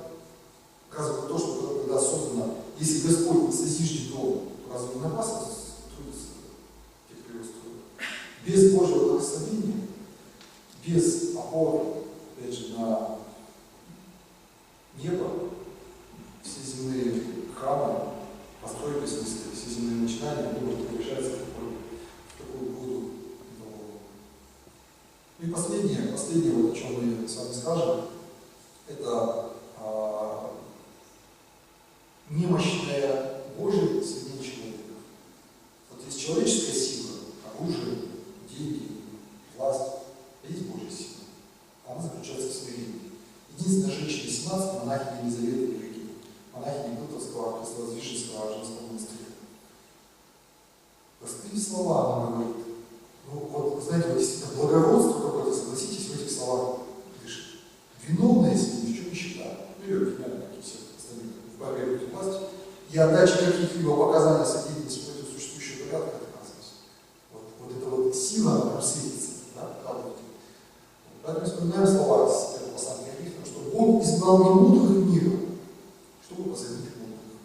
Показывает то, что когда создано, если Господь не созиждет дом, то разве не напрасно трудится тех, кто его строит? Без Божьего благословения, без опоры, опять же, на небо, все земные храмы, постройки, в смысле, все земные начинания, они будут превращаться в такую воду. И последнее, вот, о чем мы с вами скажем, это немощная Божия сильнее человека. Вот есть человеческая сила, оружие, деньги, власть, а есть Божья сила. Она заключается в смирении. Единственная женщина 17, монахиня Елизавета Пирогина, монахиня Бутовского Христовоздвиженского женского монастыря. Простые слова она говорит. Ну вот, знаете, вот действительно благородство какое-то, согласитесь, в этих словах дышит. Виновные, если ни в чем не считают. Ну, ее обвиняют, как и всех остальных, в борьбе против власти. И отдача каких-либо показаний свидетельств против существующего порядка отказывается. Вот эта вот сила, она прям светится, да, правда. Поэтому вспоминаем слова с этого послания к Римлянам, что Бог избрал немудрых мира, чтобы посадить мудрых.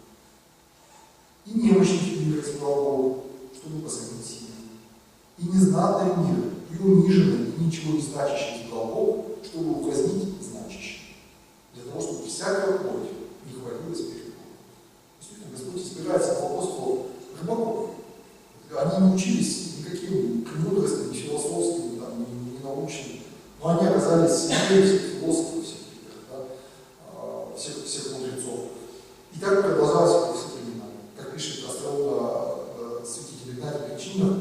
И немощных мира избрал Бог, чтобы посадить сильных. И незнатный мир, и униженный, и ничего не значащий избрал Бог, чтобы упразднить значащий. Для того, чтобы всякая плоть не хвалилась перед Богом. Действительно, Господь избирает своих апостолов рыбаков. Они не учились никаким премудростям, ни философским, ни научным, но они оказались сильнее всех философов, всех мудрецов. И так продолжалось во все времена. Как пишет остроумно святитель Игнатий Причинов,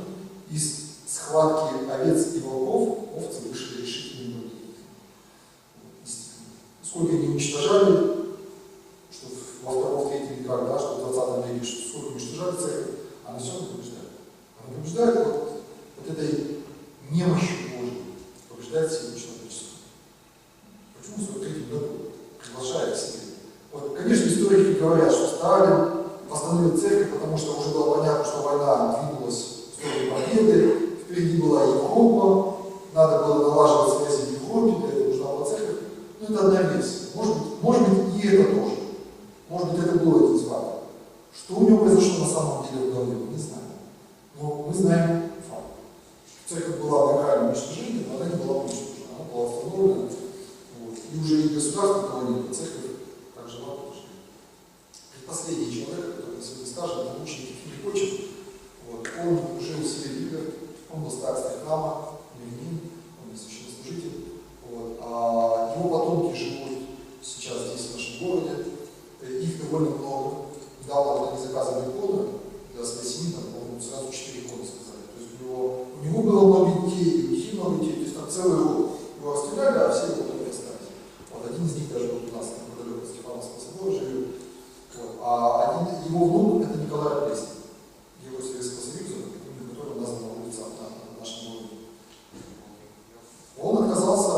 из схватки овец и волков овцы вышли решительными победителями. Сколько они уничтожали, что во втором-третьем веках, да, что в 20 веке, что сколько уничтожали церковь, она все равно побеждает. Она побеждает вот этой немощью Божьей, побеждает силу человечества. Почему в 43 году приглашает к себе? Вот, конечно, историки говорят, что Сталин восстановил церковь, потому что уже было понятно, что война двинулась в сторону победы, впереди была Европа, надо было налаживать связи в Европе, для этого нужна была церковь. Ну, это одна версия. Может быть, и это тоже. Может быть, это было один из фактов. Что у него произошло на самом деле в голове, мы не знаем. Но мы знаем факт. Церковь была на грани уничтожения, но она не была уничтожена. Она была восстановлена. Вот. И уже и государство того не было, церковь так жила, потому что предпоследний человек, который сегодня скажет, научник Филиппочин, вот, он жил в селе Вигер, он был старостой храма, мирянин, он был священнослужитель. Вот, а его потомки живут сейчас здесь, в нашем городе. Их довольно много. Недавно они заказывали иконы для своей семьи, там, по-моему, сразу 4 иконы сказали. То есть у него было много детей, и у детей много детей, то есть там целый род. Его расстреляли, а все его потом остались. Вот один из них даже вот у нас неподалеку от Стефановского собора живет. Вот. А один его внук это Николай Плесник, герой Советского Союза, имя которого названа улица в нашем городе. Он отказался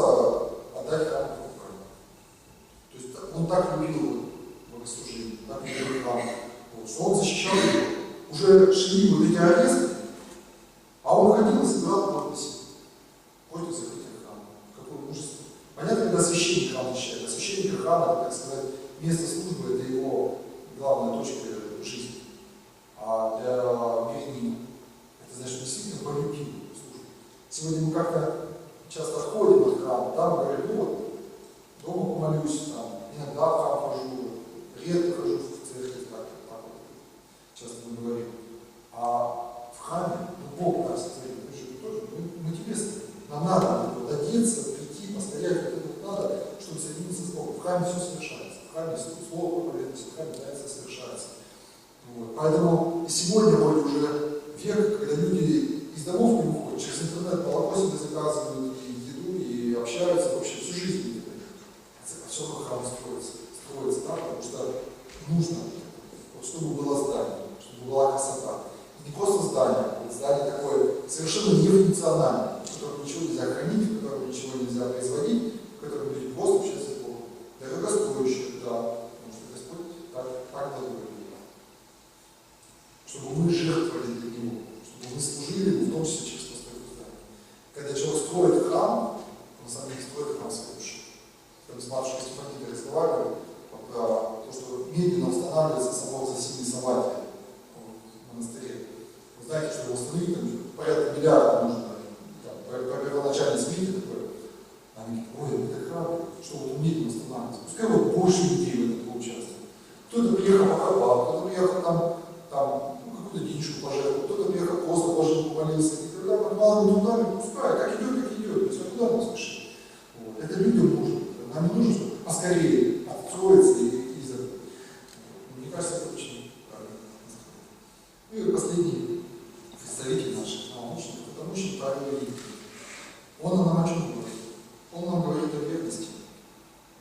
отдать храм в руки. То есть он так любил богослужение, так любил храм, что он защищал его. Уже шли вот эти аресты, а он ходил и собирал подписи против закрытия храма. Какое мужество. Понятно, когда священник храм защищает, а священник храма, так сказать, место службы это его главная точка жизни. А для мирянина это значит, действительно полюбил службу. Сегодня мы как-то часто ходим от храма, да, мы говорим, ну вот, дома помолюсь, там, иногда в храм хожу, редко хожу в церковь, так вот, часто мы говорим. А в храме, ну, Бог нас стоит, мы же тоже, мы тебе стоим. Нам надо вот, одеться, прийти, постоять, вот это вот надо, чтобы соединиться с Богом. В храме все совершается, в храме слово проповедуется, в храме нравится совершается. Вот. Поэтому сегодня вроде уже век, когда люди из домов не выходят, через интернет молоко себе заказывают, и еду, и общаются вообще всю жизнь. А все равно храм строится, да, потому что нужно, вот, чтобы было здание, чтобы была красота. И не просто здание, а здание такое совершенно нефункциональное, в котором ничего нельзя хранить, в котором ничего нельзя производить, в котором люди просто общаются с Богом. Дорогостоящее, да, потому что Господь так благоволит. чтобы мы жертвовали для Него, чтобы мы служили Ему, в том числе через постройку здания. Когда человек строит храм, он на самом деле строит храм своей души. Там с матушкой Стефанией разговаривали про то, что медленно устанавливается собор Зосимы Саватия в монастыре. Вы знаете, что его установить там порядка миллиарда нужно, по первоначальной смете такой. Они говорят, ой, это храм, что вот медленно устанавливается. Пускай вот больше людей в этом участвует. Кто-то приехал покопал, кто-то приехал там какую-то денежку пожертвовал, кто-то приехал просто пожертвовал, помолился. И когда под малыми трудами, пускай, как идет, так идет. То есть куда нам спешим? Вот. Это людям нужно. Нам не нужно, чтобы поскорее откроется и забыть. Мне кажется, это очень правильно. Ну и последний представитель наших научников, это научник Павел Великий. Он нам о чем говорит? Он нам говорит о верности.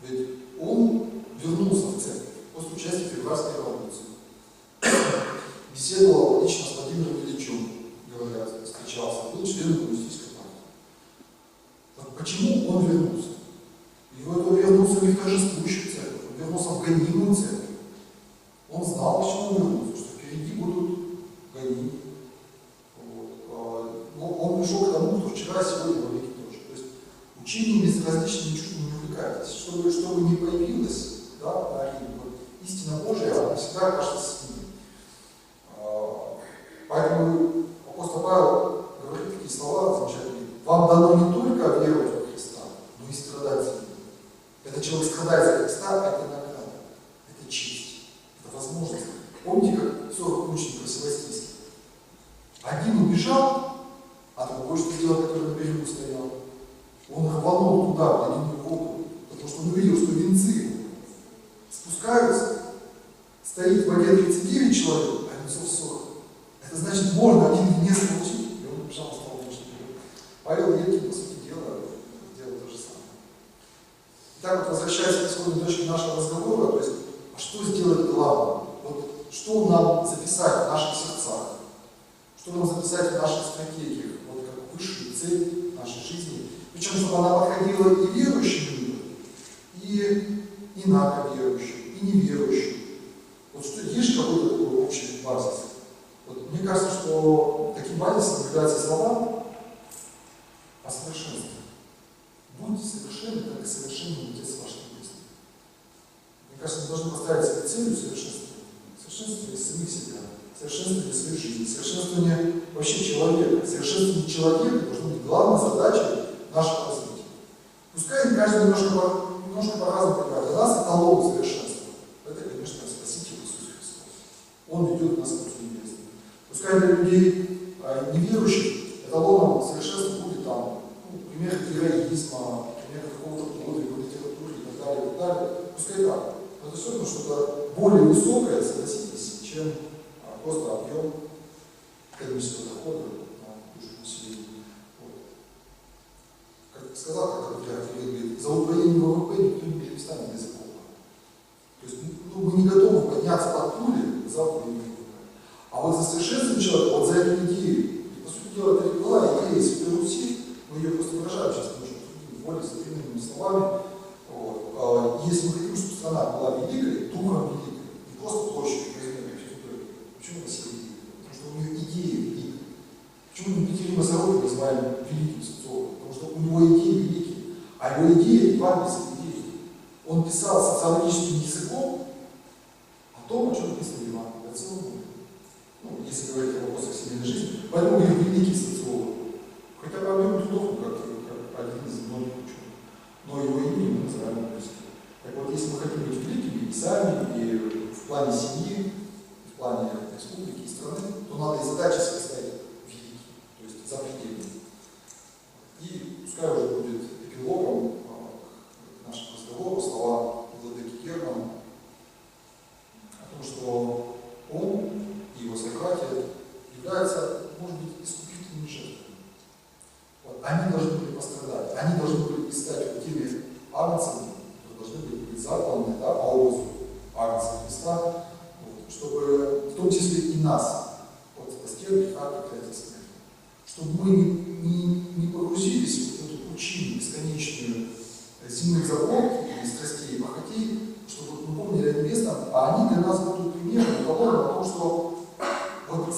Ведь он вернулся в церковь после участия в Февральской революции. Беседовал лично с Владимиром Ильичем, говорят, встречался, был членом коммунистической партии. Вот почему он вернулся? Он вернулся не в торжествующую церковь, он вернулся в гонимую церковь. Он знал, почему он вернулся, что впереди будут гонения. Вот. Но он пришел к тому, что вчера и сегодня во веки тоже. То есть учением безразличными чувствами не увлекайтесь. Чтобы не появилось, да, на арене, вот, истина Божия, она всегда кажется с ним. Поэтому апостол Павел говорит такие слова замечательные. Вам дано не только веровать во Христа, но и страдать за Него. Когда человек страдает за Христа, это награда, это честь, это возможность. Помните, как 40 мучеников севастийских? Один убежал, а другой что делал, который на берегу стоял? Он рванул туда, в длинную воду, потому что он увидел, что венцы спускаются, стоит в воде 39 человек, а венцов 40. Это значит, можно один венец получить, и он убежал, стал мучеником. Павел Великий, по сути дела, сделал то же самое. Итак, вот возвращаясь к исходной точке нашего разговора, то есть, а что сделать главным? Вот что нам записать в наших сердцах? Что нам записать в наших стратегиях? Вот как высшую цель нашей жизни. Причем, чтобы она подходила и верующим людям, и инаковерующим, и неверующим. Вот что есть какой-то такой общий базис. Вот мне кажется, что таким базисом являются слова о совершенстве. Будьте совершенны, как и совершенны Отец ваш Небесный. Мне кажется, мы должны поставить себе целью совершенствования. Совершенствование самих себя, совершенствование своей жизни, совершенствование вообще человека. Совершенствование человека должно быть главной задачей нашего развития. Пускай каждый немножко по-разному понимает. Для нас эталон совершенства. Это, конечно, Спаситель Иисус Христос. Он ведет нас к Отцу Небесному. Пускай для людей неверующих эталоном совершенства будет там пример героизма, пример какого-то подвига в литературе и так далее, и так далее. Пускай так. Но это все равно что-то более высокое, согласитесь, чем просто объем экономического дохода на душу населения. Вот. Как сказал как-то Кирилл, говорит, за удвоение ВВП никто не перестанет без закона. То есть мы не готовы подняться под пули за удвоение ВВП. А вот за совершенством человека, вот за эту идею, и по сути дела, это была идея Святой Руси, мы ее просто выражаем сейчас, потому что более современными словами. Вот. Если мы хотим, чтобы страна была великой, духом великой, не просто площадью, размером архитектуры, почему Россия великая? Потому что у нее идея великая. Почему мы Екатерина Сорокина называем великим социологом? Потому что у него идеи великие, а его идеи евангельские идеи. Он писал социологическим языком о том, о чем написано в Евангелии, о целом мире. Ну, если говорить о вопросах семейной жизни, поэтому он великий социолог. Хотя по объему трудов, как один из многих ученых. Но его имя мы называем близким. Так вот, если мы хотим быть великими и сами, и в плане семьи, и в плане республики и страны, то надо и задачи свои ставить великие, то есть запредельные. И пускай уже будет эпилогом к нашему разговору слова владыки Германа о том, что он и его сократия являются, может быть, искупительными жертвами. Вот, они должны были пострадать, они должны были стать вот теми агнцами, которые должны были быть закланы, да, по образу агнца Христа, вот, чтобы в том числе и нас от спасти от греха, проклятия смерти. Чтобы мы не погрузились в эту пучину бесконечную земных забот и страстей и похотей, чтобы мы помнили о небесном, а они для нас будут примером, уговором о том, что вот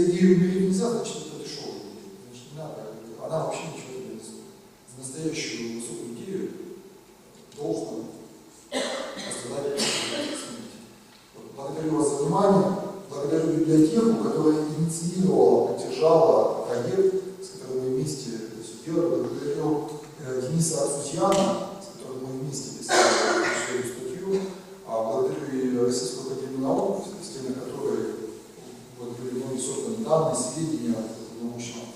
Если идею умереть нельзя, значит это дешевая идея. Значит, не надо. Она вообще ничего не стоит. За настоящую высокую идею должно пострадать смерти. Благодарю вас за внимание. Благодарю библиотеку, которая инициировала, поддержала проект, с которым мы вместе это все делали. Благодарю Дениса Арсутьяна, с которым мы вместе писали свою статью. Благодарю и Российскую академию наук, в системе которой были многие созданы данные, сведения научного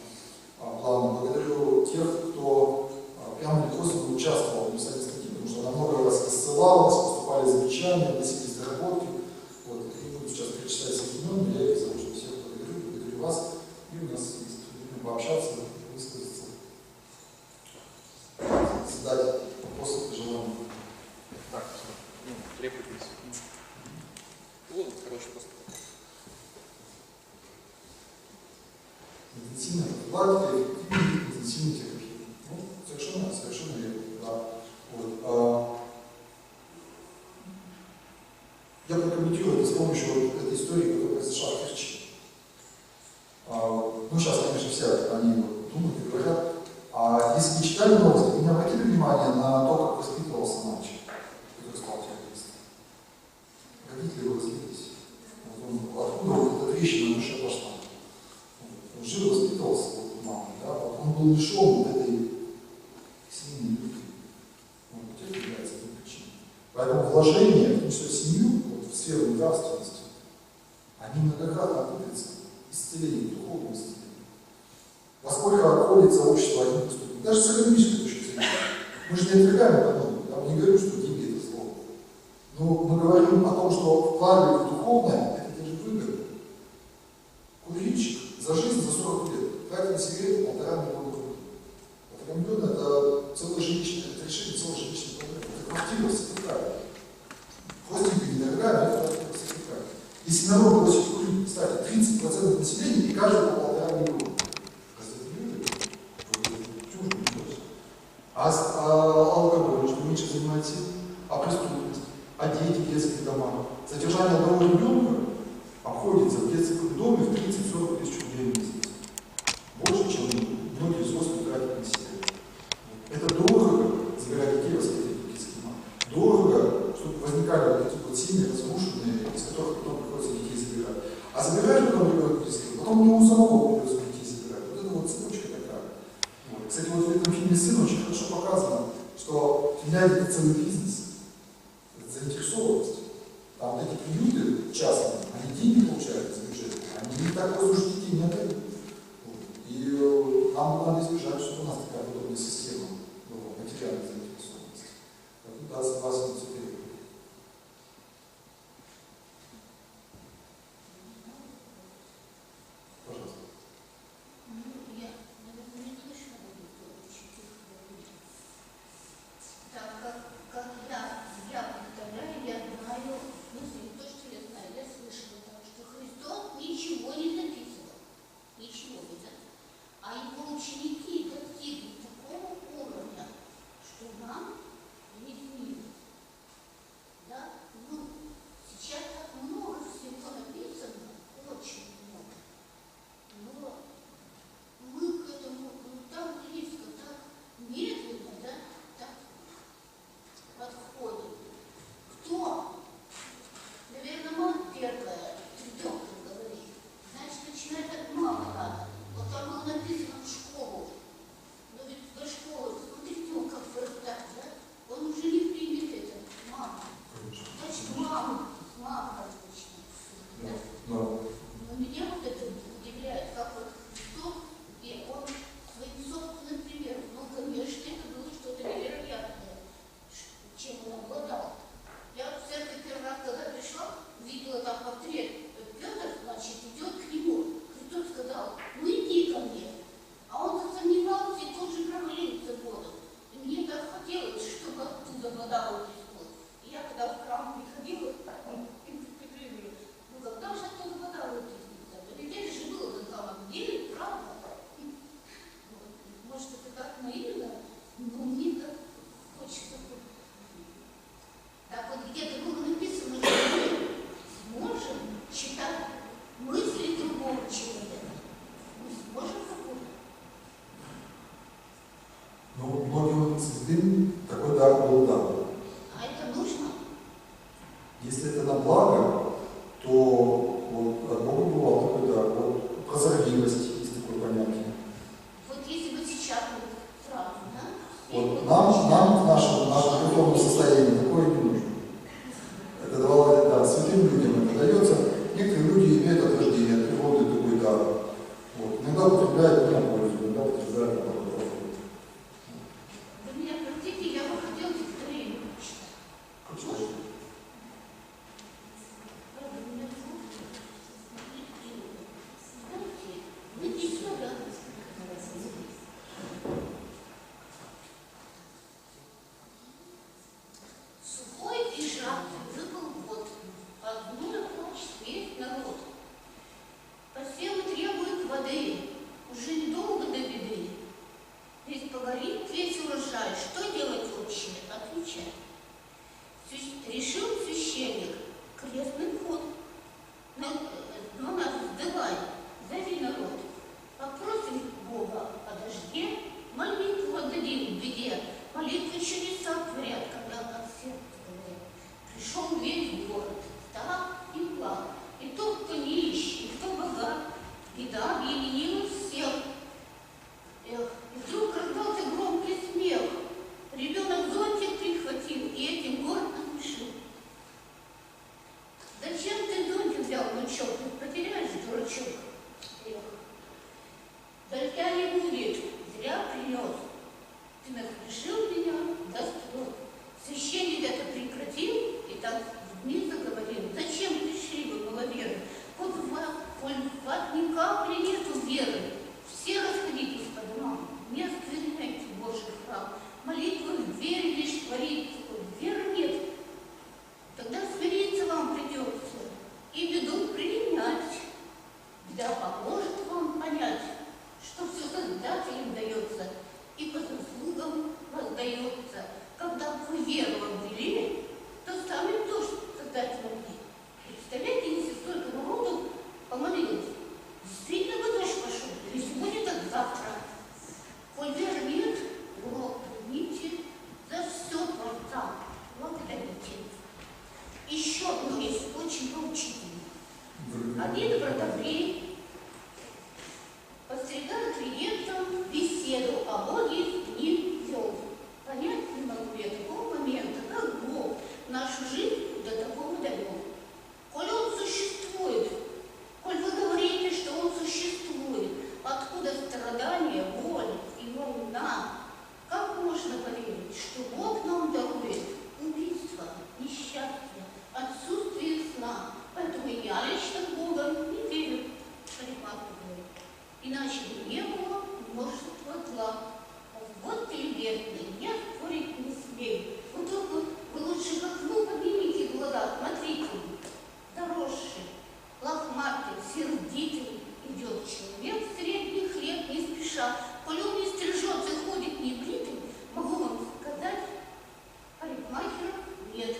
плана. Благодарю тех, кто прямо или косвенно участвовал в написании статьи, потому что она много раз рассылалась, поступали замечания, вносились доработки. Вот. Я не буду сейчас перечислять все имен, но я их заочно всех благодарю вас. И у нас есть время пообщаться, высказаться, задать вопросы, пожелания. Так, реплики. Вот, хороший вопрос. Интенсивная профилактика, эффективная интенсивная терапия. Ну, совершенно верно. Да. Вот. Я прокомментирую это с помощью вот этой истории, которая произошла в Керчи. Ну, сейчас, конечно, все они думают и говорят. Если вы читали новости, вы не обратили внимание на то, как воспитывался мальчик, который стал террористом? Родители его воспитались. Откуда вот эта трещина в душе пошла? Он жил, воспитывался вот, мамой, да? Вот он был лишен вот этой семейной любви. Вот это является этой причиной. Поэтому вложение в свою семью, вот, в сферу нравственности, они многократно окупятся исцелением, духовным исцелением. Поскольку отходится общество одних преступников, даже с экономической точки зрения. Мы же не отвергаем экономику, я вам не говорю, что деньги это зло. Но мы говорим о том, что вкладывать в духовное, это даже выгодно. Курильщик за жизнь, за 40 лет тратит на сигареты 1,5 миллиона рублей. 1,5 миллиона это целое жилищное, это решение целой жилищной проблемы. Это квартира в Сыктывкаре. Простенькая, недорогая, но это квартира в Сыктывкаре. Если народ бросит курить, кстати, 30% населения и каждый по 1,5 миллиона. Алкоголь, что меньше занимается, преступность, дети в детских домах. Содержание одного ребенка обходится в детском доме в 30-40 тысяч рублей в месяц. Больше, чем многие взрослые тратят на себя. Это дорого забирать детей, воспитывать в детских домах. Дорого, чтобы возникали вот такие вот семьи разрушенные, из которых потом приходится детей забирать. А забирают потом ребенка в детский дом, потом у него самого придется детей забирать. Вот это вот цепочка такая. Вот. Кстати, вот в этом фильме «Сын» очень хорошо показано, что Финляндия это целый бизнес, это заинтересованность. Там вот эти приюты частные, они деньги получают из бюджета, они так воздушных детей не отдают. Вот. И нам надо избежать, чтобы у нас такая подобная система была, материальной заинтересованности. Да, согласен с этим. Пожалуйста. на благо, то вот, от Бога бывал такой дар. Вот, прозорливость есть такое понятие. Вот если бы сейчас сразу, да? Вот, нам в нашем духовном состоянии такое не нужно. Это давало, да, святым людям это дается. Некоторые люди имеют от рождения, от природы такой дар. Вот. Иногда употребляют на пользу, иногда употребляют на пользу. Вы меня простите, я бы хотела стихотворение прочитать. Конечно. Правда, меня зовут. Знаете, вы не сюда. Сухой и жаркий выпал год, одну плачет весь народ. Посевы требуют воды, уже недолго до беды. Ведь погорит весь урожай, что делать вообще? Отвечай. Решил священник крестный ход. Но нас сдавай, зови народ. Попросим Бога о дожде, молитву отдадим в беде. Молитвы чудеса творят, когда от сердца говорят. Пришел весь город, стар и млад, и тот, кто нищий, и кто богат. Беда объединила всех. Эх, и вдруг раздался громкий смех. Ребенок зонтик прихватил и этим город насмешил. Зачем ты зонтик взял, внучок? Ты потеряешь, дурачок. Эх, дождя не будет, зря принес. Ты насмешил меня до слез. Священник это прекратил и так вниз заговорил. Зачем пришли вы, маловеры? Вот в вас ни капли нету веры. Все расходитесь по домам, не оскверняйте Божий храм. Молитвы в вере лишь творится, веры нет. Тогда смириться вам придется и беду принять. Беда поможет вам понять, что все Создателем дается и по заслугам воздается. Когда вы веру обрели, то сами тоже Создатель могли. Представляете, если столько народу помолилось, действительно бы дождь пошел, или сегодня, так завтра. Коль веры нет, урок примите, за все Творца благодарите. Еще одно есть очень поучительно. Один бродобрей подстригая клиентам беседу о Боге с ним вел. Понять не могу я такого момента, как Бог нашу жизнь до такого довел. Коль Он существует, коль вы говорите, что Он существует, откуда страдания, боль и война, как можно поверить, что Бог нам дарует убийство, несчастье, отсутствие сна? Поэтому я лично в Бога не верю, Парикмахер говорит. Иначе бы не было множества зла. Вот телебедный, я спорить не смею. Вот только вы лучше к окну поднимите глаза, смотрите. Дорожший, лохматый, сердитый идет человек средних лет не спеша. Коль он не стрижется и ходит небритый, могу вам сказать, парикмахеров нет.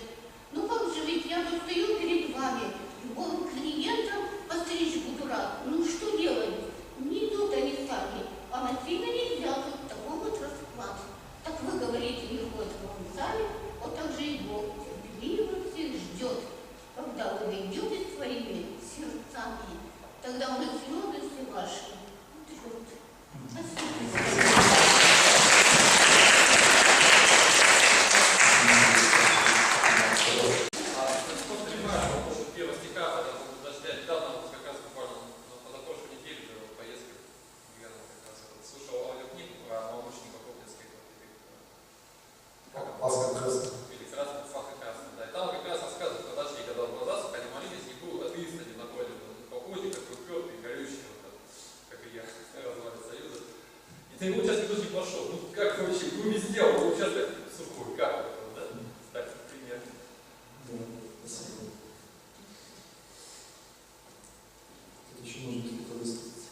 Ну как же, ведь я тут стою перед вами, любого клиента постричь буду рад. Ну что делать? Не идут они сами, а насильно нельзя, тут такой вот расклад. Так вы говорите, не ходят вам сами, вот так же и Бог терпеливо всех ждет. Когда вы найдете своими сердцами, тогда он и слезы все ваши утрет. Спасибо. Ты его сейчас никто не пошел. Ну как вообще? Вы не сделал, вы сейчас так сухой. Как это, да? Так, пример. Да, спасибо. Тут еще можно кто-то высказаться.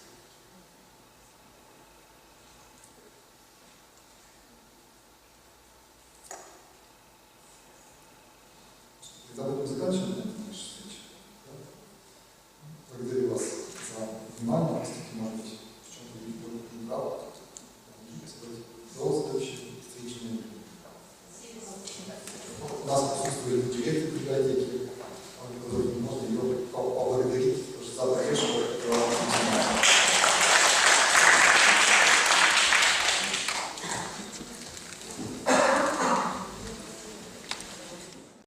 Тогда будем заканчивать.